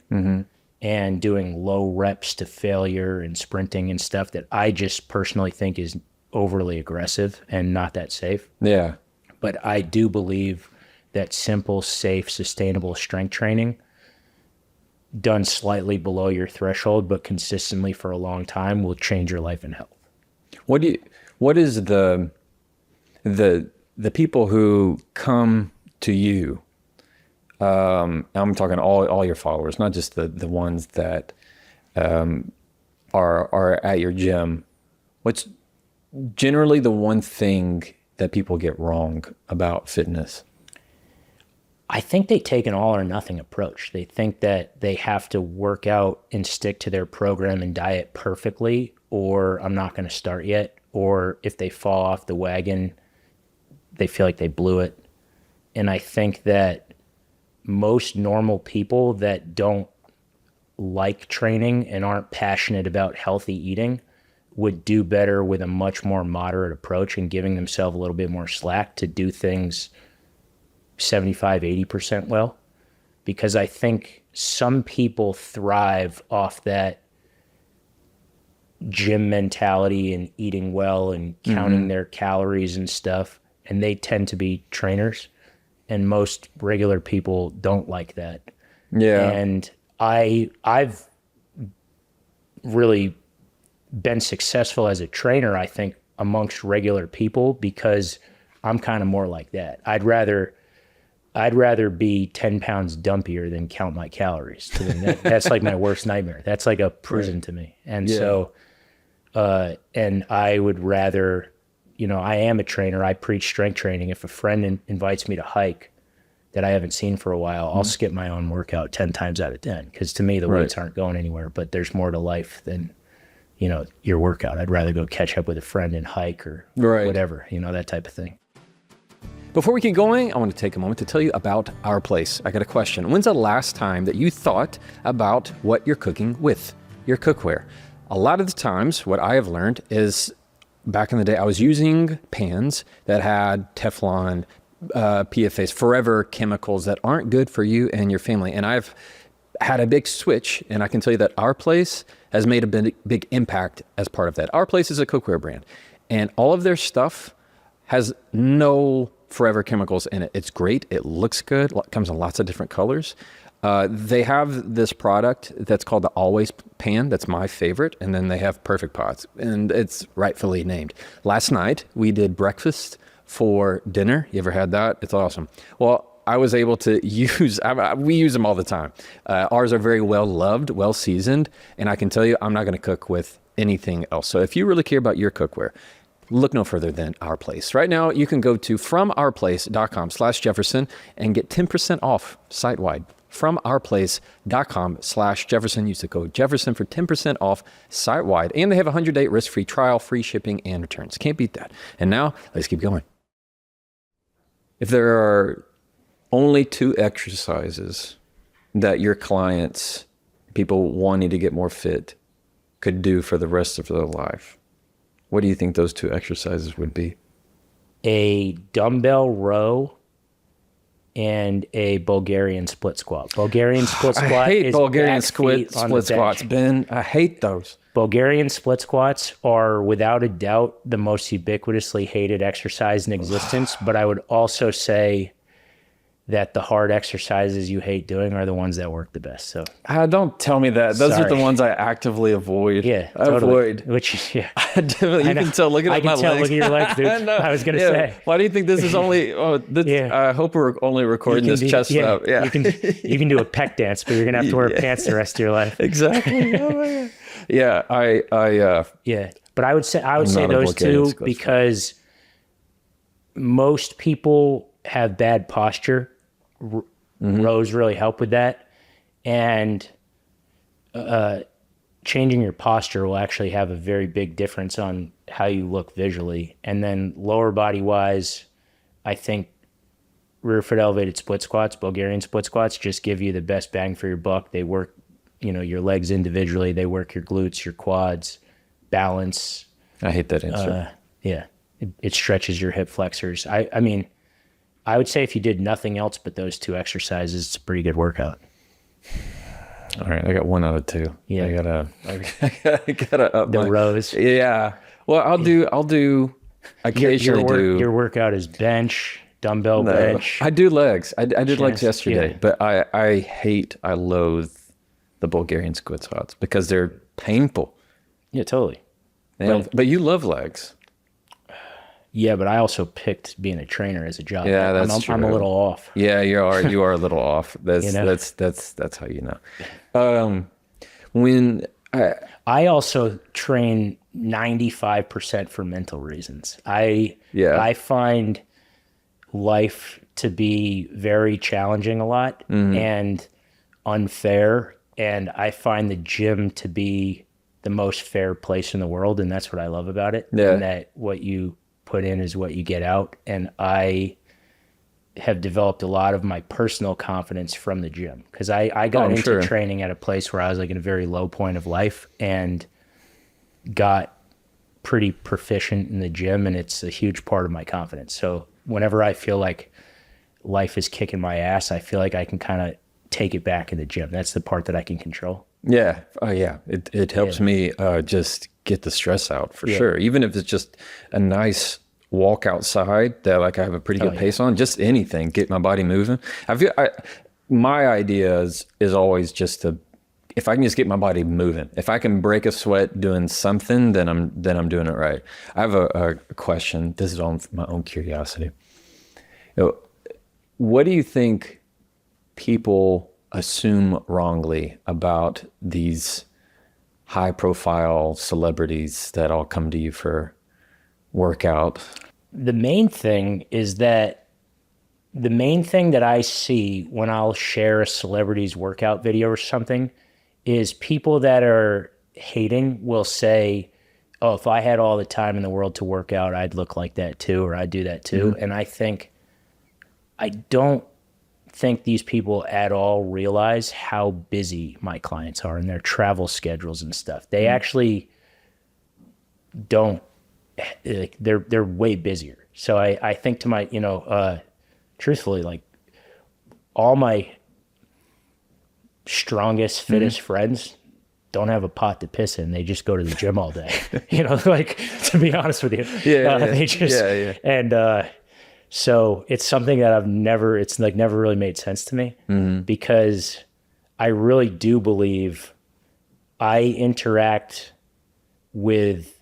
and doing low reps to failure and sprinting and stuff that I just personally think is overly aggressive and not that safe. Yeah. But I do believe that simple, safe, sustainable strength training done slightly below your threshold, but consistently for a long time will change your life and health. What is the people who come to you? I'm talking all your followers, not just the ones that are at your gym. What's generally the one thing that people get wrong about fitness? I think they take an all or nothing approach. They think that they have to work out and stick to their program and diet perfectly, or I'm not going to start yet. Or if they fall off the wagon, they feel like they blew it. And I think that most normal people that don't like training and aren't passionate about healthy eating would do better with a much more moderate approach and giving themselves a little bit more slack to do things 75, 80% well. Because I think some people thrive off that gym mentality and eating well and counting their calories and stuff. And they tend to be trainers. And most regular people don't like that. Yeah. And I've really been successful as a trainer, I think, amongst regular people because I'm kind of more like that. I'd rather be 10 pounds dumpier than count my calories. That's like my worst nightmare. That's like a prison to me. And so, and I would rather, I am a trainer. I preach strength training. If a friend invites me to hike that I haven't seen for a while, I'll skip my own workout 10 times out of 10. Because to me, the weights aren't going anywhere, but there's more to life than, your workout. I'd rather go catch up with a friend and hike or whatever, that type of thing. Before we keep going, I want to take a moment to tell you about our place. I got a question. When's the last time that you thought about what you're cooking with your cookware? A lot of the times, what I have learned is back in the day, I was using pans that had Teflon, PFAs, forever chemicals that aren't good for you and your family. And I've had a big switch, and I can tell you that Our Place has made a big impact as part of that. Our Place is a cookware brand, and all of their stuff has no forever chemicals in it. It's great. It looks good. It comes in lots of different colors. They have this product that's called the Always Pan. That's my favorite. And then they have Perfect Pots, and it's rightfully named. Last night, we did breakfast for dinner. You ever had that? It's awesome. Well, I was able to we use them all the time. Ours are very well loved, well seasoned. And I can tell you, I'm not going to cook with anything else. So if you really care about your cookware, look no further than Our Place. Right now, you can go to FromOurPlace.com/Jefferson and get 10% off site-wide. FromOurPlace.com/Jefferson. Use the code Jefferson for 10% off site-wide. And they have a 100-day risk-free trial, free shipping, and returns. Can't beat that. And now, let's keep going. If there are only 2 exercises that your clients, people wanting to get more fit, could do for the rest of their life, what do you think those 2 exercises would be? A dumbbell row and a Bulgarian split squat. Bulgarian split squat. I hate is Bulgarian back split feet on the squats, bench. Ben. I hate those. Bulgarian split squats are without a doubt the most ubiquitously hated exercise in existence. But I would also say that the hard exercises you hate doing are the ones that work the best. So Don't tell me that. Those are Sorry. the ones I actively avoid. yeah, totally. Avoid. Which yeah, You can tell looking at my legs. Look at your legs, dude. I was gonna say. Why do you think this is only? I hope we're only recording this chest up. Yeah, you can do a pec dance, but you're gonna have to wear pants the rest of your life. Exactly. Oh my God. Yeah, Yeah, but I would say those Bulgarian 2 squats. because most people have bad posture. Rows really help with that, and changing your posture will actually have a very big difference on how you look visually. And then lower body wise, I think rear foot elevated split squats, Bulgarian split squats, just give you the best bang for your buck. They work, your legs individually. They work your glutes, your quads, balance. I hate that answer. Yeah, it stretches your hip flexors. I mean, I would say if you did nothing else but those 2 exercises, it's a pretty good workout. All right, I got 1 out of 2. Yeah. I gotta up The my rows. Yeah. Well, I'll do occasionally Your workout is bench, dumbbell bench. I do legs. I did legs Chest, yesterday, yeah. but I loathe the Bulgarian split squats because they're painful. Yeah, totally. But you love legs. Yeah, but I also picked being a trainer as a job. Yeah, that's true. I'm a little off. Yeah, you are a little off. That's how you know. When I also train 95% for mental reasons. I find life to be very challenging a lot and unfair, and I find the gym to be the most fair place in the world, and that's what I love about it. Yeah. And that what you put in is what you get out. And I have developed a lot of my personal confidence from the gym because I got into training at a place where I was like in a very low point of life and got pretty proficient in the gym, and it's a huge part of my confidence. So whenever I feel like life is kicking my ass, I feel like I can kind of take it back in the gym. That's the part that I can control. Yeah. Oh yeah. It helps me just get the stress out for sure. Even if it's just a nice walk outside that like I have a pretty good pace on, just anything, get my body moving. My idea is always just if I can just get my body moving, if I can break a sweat doing something, then I'm doing it right. I have a question. This is on my own curiosity. What do you think people assume wrongly about these high profile celebrities that all come to you for workout? The main thing that I see when I'll share a celebrity's workout video or something is people that are hating will say, oh, if I had all the time in the world to work out, I'd look like that too, or I'd do that too. Mm-hmm. And I don't think these people at all realize how busy my clients are and their travel schedules and stuff. They actually don't, like, they're way busier. So I think to my, truthfully, like all my strongest, fittest friends don't have a pot to piss in. They just go to the gym all day. You know, like, to be honest with you. They just, and so it's something that it's like never really made sense to me, because I really do believe I interact with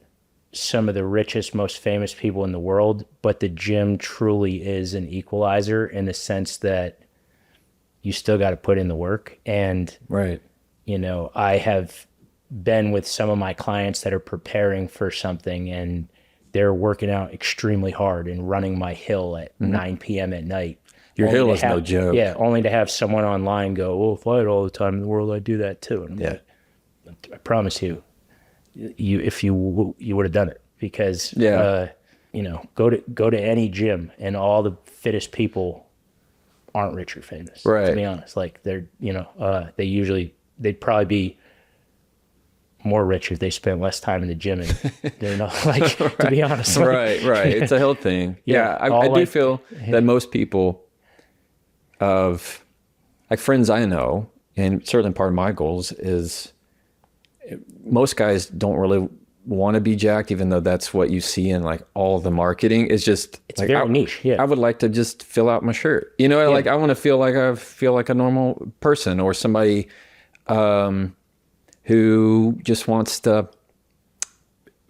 some of the richest, most famous people in the world, but the gym truly is an equalizer in the sense that you still got to put in the work. And, you know, I have been with some of my clients that are preparing for something, and they're working out extremely hard and running my hill at 9 p.m. at night. Your hill is no joke. Yeah, only to have someone online go, well, if I had all the time in the world, I'd do that too. And I'm like, I promise you, you would have done it, because you know, go to any gym, and all the fittest people aren't rich or famous. To be honest, like, they're, you know, they'd probably be more rich if they spent less time in the gym, and they're not, like, to be honest. Like, It's a health thing. I do feel that most people of, like, friends I know, and certainly part of my goals is, most guys don't really want to be jacked, even though that's what you see in, like, all the marketing. It's just, it's like, very niche. I would like to just fill out my shirt. You know, like, I want to feel like a normal person, or somebody who just wants to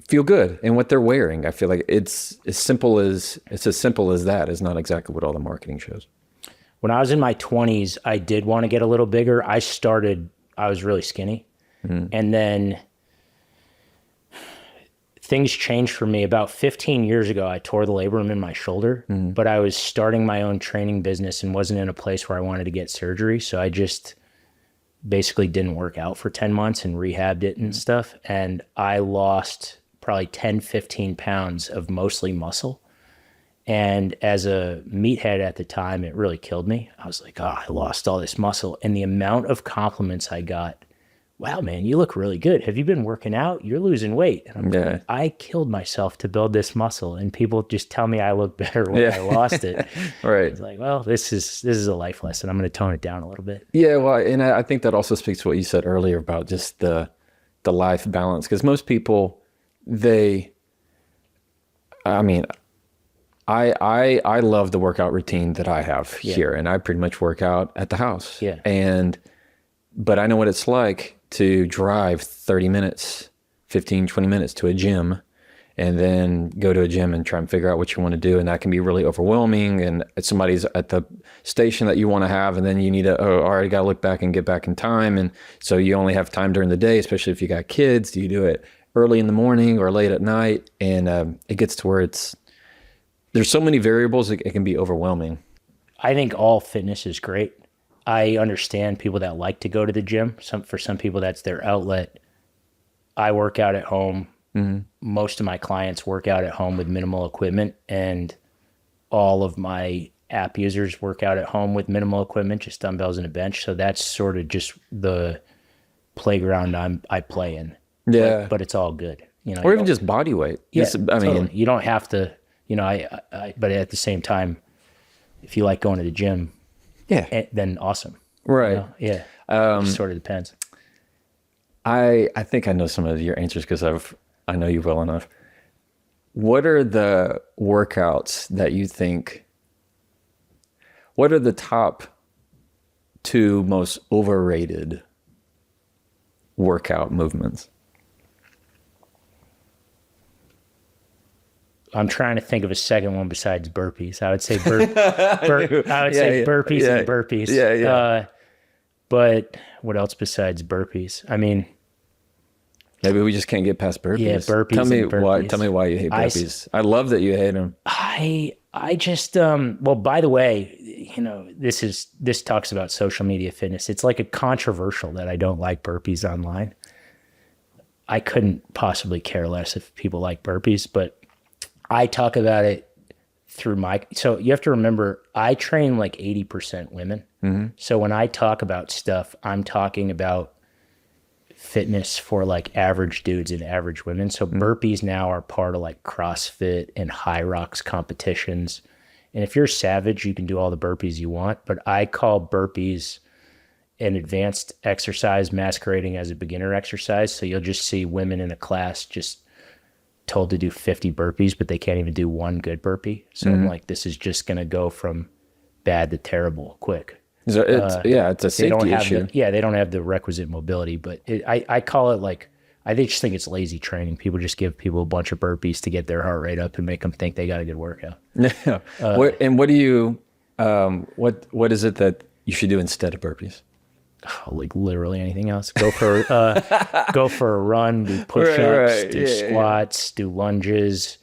feel good in what they're wearing. I feel like it's as simple as that. Is not exactly what all the marketing shows. When I was in my 20s, I did want to get a little bigger. I was really skinny. And then things changed for me. About 15 years ago, I tore the labrum in my shoulder, but I was starting my own training business and wasn't in a place where I wanted to get surgery. So I just basically didn't work out for 10 months and rehabbed it and stuff. And I lost probably 10, 15 pounds of mostly muscle. And as a meathead at the time, it really killed me. I was like, I lost all this muscle. And the amount of compliments I got, wow, man, you look really good. Have you been working out? You're losing weight. And I'm going, I killed myself to build this muscle, and people just tell me I look better when I lost it. It's like, well, this is a life lesson. I'm going to tone it down a little bit. Yeah, well, and I think that also speaks to what you said earlier about just the life balance. Because most people, I love the workout routine that I have here, and I pretty much work out at the house. But I know what it's like to drive 30 minutes, 15, 20 minutes to a gym, and then go to a gym and try and figure out what you want to do. And that can be really overwhelming. And somebody's at the station that you want to have, and then you need to, all right, I got to look back and get back in time. And so you only have time during the day, especially if you got kids. Do you do it early in the morning or late at night? And it gets to where there's so many variables, it can be overwhelming. I think all fitness is great. I understand people that like to go to the gym. For some people, that's their outlet. I work out at home. Most of my clients work out at home with minimal equipment, and all of my app users work out at home with minimal equipment, just dumbbells and a bench. So that's sort of just the playground I play in. But it's all good. You know, or even just body weight. I mean, you don't have to. You know, but at the same time, if you like going to the gym, then awesome. Right. You know? Sort of depends. I think I know some of your answers because I know you well enough. What are the workouts that you think, what are the top 2 most overrated workout movements? I'm trying to think of a second one besides burpees. I would say burpees and burpees. But what else besides burpees? I mean, maybe we just can't get past burpees. Yeah, burpees. Tell me why you hate burpees. I love that you hate them. I just well, by the way, you know, this talks about social media fitness. It's like a controversial that I don't like burpees online. I couldn't possibly care less if people like burpees, but I talk about it through so you have to remember, I train like 80% women. So when I talk about stuff, I'm talking about fitness for like average dudes and average women. So burpees now are part of like CrossFit and High Rocks competitions. And if you're savage, you can do all the burpees you want, but I call burpees an advanced exercise masquerading as a beginner exercise. So you'll just see women in a class just told to do 50 burpees, but they can't even do one good burpee. So I'm like, this is just going to go from bad to terrible quick. So it's a safety issue. They don't have the requisite mobility, but I call it like, I just think it's lazy training. People just give people a bunch of burpees to get their heart rate up and make them think they got a good workout. Yeah. What do you, what is it that you should do instead of burpees? Oh, like literally anything else. Go for a run, do push-ups, do squats, do lunges.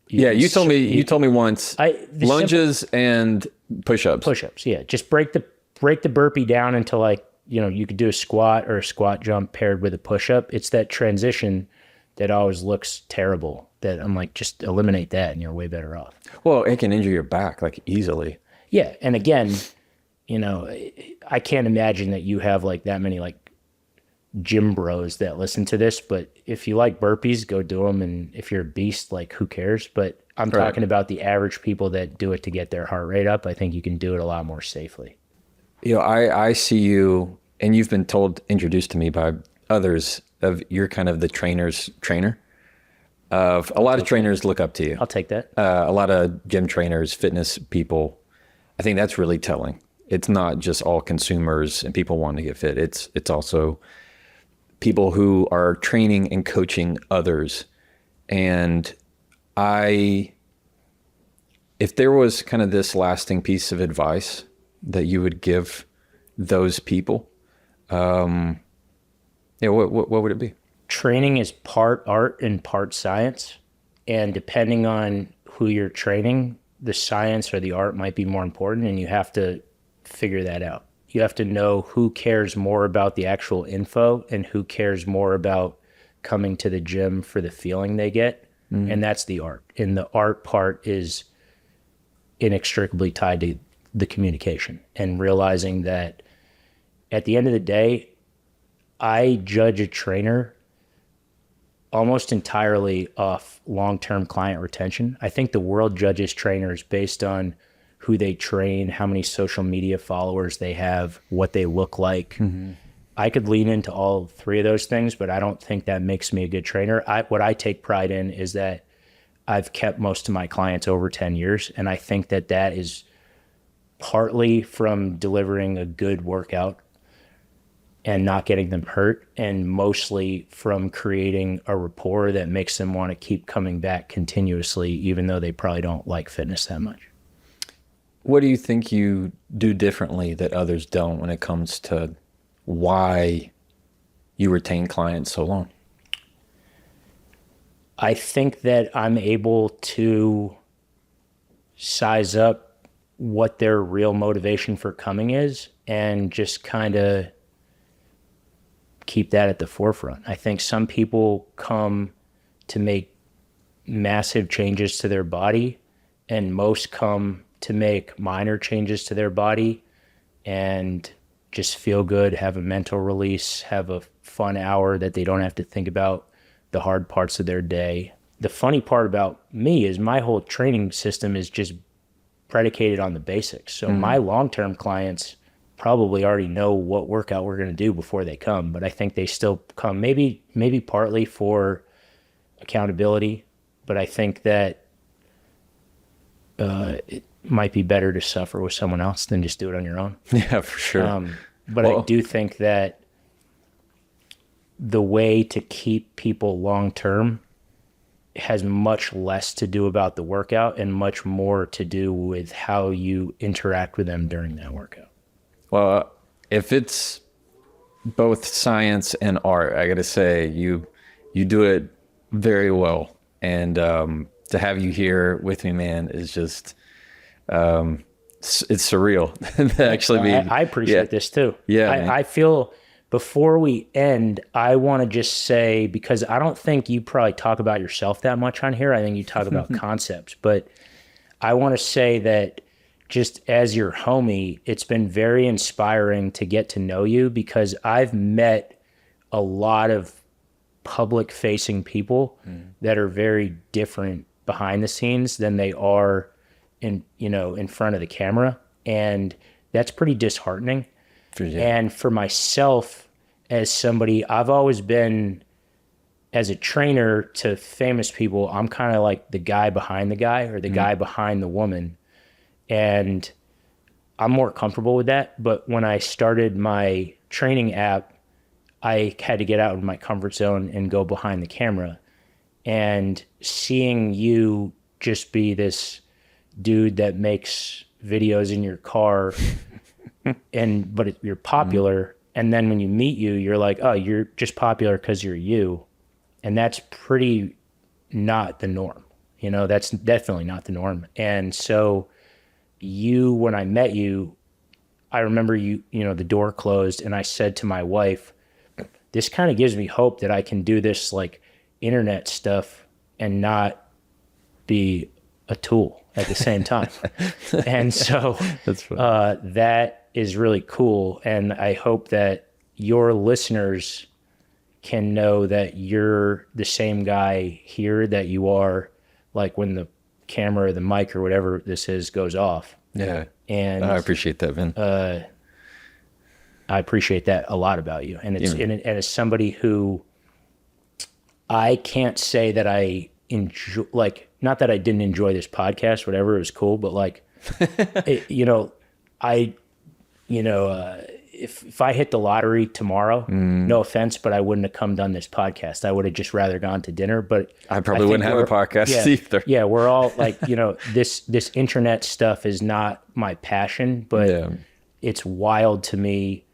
You told me once lunges and push-ups. Push-ups, yeah. Just break the burpee down into like, you could do a squat or a squat jump paired with a push-up. It's that transition that always looks terrible that I'm like, just eliminate that and you're way better off. Well, it can injure your back like easily. Yeah, and again, I can't imagine that you have like that many like gym bros that listen to this, but if you like burpees, go do them. And if you're a beast, like who cares? But I'm talking about the average people that do it to get their heart rate up. I think you can do it a lot more safely. I see you, and you've been introduced to me by others of you're kind of the trainer's trainer. A lot of trainers look up to you. I'll take that. A lot of gym trainers, fitness people. I think that's really telling. It's not just all consumers and people wanting to get fit. It's also people who are training and coaching others. And if there was kind of this lasting piece of advice that you would give those people, what would it be? Training is part art and part science. And depending on who you're training, the science or the art might be more important, and you have to figure that out. You have to know who cares more about the actual info and who cares more about coming to the gym for the feeling they get. And that's the art. And the art part is inextricably tied to the communication and realizing that at the end of the day, I judge a trainer almost entirely off long-term client retention. I think the world judges trainers based on who they train, how many social media followers they have, what they look like. Mm-hmm. I could lean into all three of those things, but I don't think that makes me a good trainer. What I take pride in is that I've kept most of my clients over 10 years, and I think that is partly from delivering a good workout and not getting them hurt, and mostly from creating a rapport that makes them want to keep coming back continuously, even though they probably don't like fitness that much. What do you think you do differently that others don't when it comes to why you retain clients so long? I think that I'm able to size up what their real motivation for coming is and just kind of keep that at the forefront. I think some people come to make massive changes to their body, and most come to make minor changes to their body and just feel good, have a mental release, have a fun hour that they don't have to think about the hard parts of their day. The funny part about me is my whole training system is just predicated on the basics. So my long-term clients probably already know what workout we're going to do before they come, but I think they still come maybe partly for accountability, but I think that it might be better to suffer with someone else than just do it on your own. Yeah, for sure. But I do think that the way to keep people long-term has much less to do about the workout and much more to do with how you interact with them during that workout. Well, if it's both science and art, I got to say you do it very well. And to have you here with me, man, is just it's surreal to actually be. I appreciate this too. Yeah, I feel before we end, I want to just say, because I don't think you probably talk about yourself that much on here. I think you talk about concepts, but I want to say that just as your homie, it's been very inspiring to get to know you, because I've met a lot of public facing people that are very different behind the scenes than they are in front of the camera. And that's pretty disheartening. And for myself, as somebody, I've always been, as a trainer to famous people, I'm kind of like the guy behind the guy, or the guy behind the woman. And I'm more comfortable with that. But when I started my training app, I had to get out of my comfort zone and go behind the camera. And seeing you just be this dude that makes videos in your car, but you're popular. And then when you meet you, you're like, oh, you're just popular because you're you. And that's pretty not the norm. You know, that's definitely not the norm. And so when I met you, I remember you know, the door closed, and I said to my wife, this kind of gives me hope that I can do this like internet stuff and not be a tool at the same time. And so that is really cool. And I hope that your listeners can know that you're the same guy here that you are like when the camera or the mic or whatever this is goes off. Yeah. And I appreciate that, man. I appreciate that a lot about you. And and as somebody who, I can't say that I enjoy, like, not that I didn't enjoy this podcast, whatever, it was cool, but like, if I hit the lottery tomorrow, no offense, but I wouldn't have come done this podcast. I would have just rather gone to dinner, but I probably wouldn't have a podcast either. Yeah. We're all like, this internet stuff is not my passion, but it's wild to me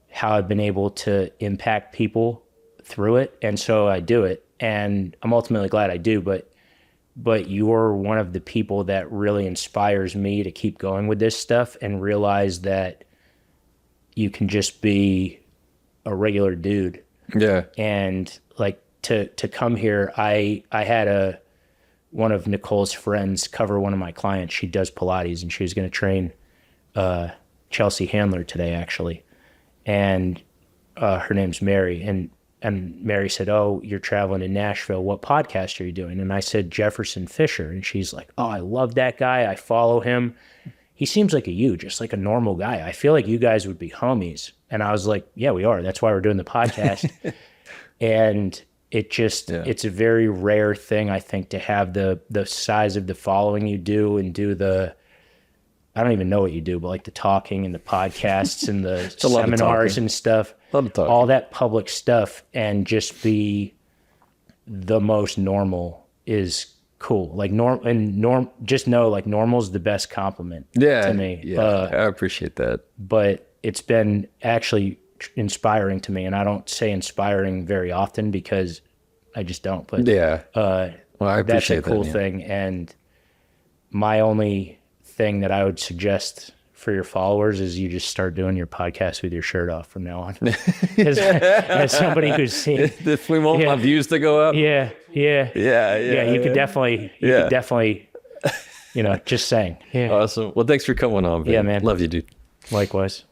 how I've been able to impact people through it. And so I do it, and I'm ultimately glad I do, but you're one of the people that really inspires me to keep going with this stuff and realize that you can just be a regular dude. Yeah. And like to come here, I had one of Nicole's friends cover one of my clients. She does Pilates, and she was going to train Chelsea Handler today, actually. And her name's Mary. And Mary said, oh, you're traveling to Nashville. What podcast are you doing? And I said, Jefferson Fisher. And she's like, oh, I love that guy. I follow him. He seems like just like a normal guy. I feel like you guys would be homies. And I was like, yeah, we are. That's why we're doing the podcast. And it just, it's a very rare thing, I think, to have the size of the following you do, and do I don't even know what you do, but like the talking and the podcasts and the seminars and stuff, all that public stuff, and just be the most normal is cool. Like just know like normal's the best compliment to me. Yeah, I appreciate that. But it's been actually inspiring to me, and I don't say inspiring very often because I just don't. But well, I appreciate that's a cool thing. And my only thing that I would suggest for your followers is you just start doing your podcast with your shirt off from now on. As somebody who's seen, if we want my views to go up. Yeah. You could definitely, just saying. Yeah. Awesome. Well, thanks for coming on, man. Yeah, man. Love you, dude. Likewise.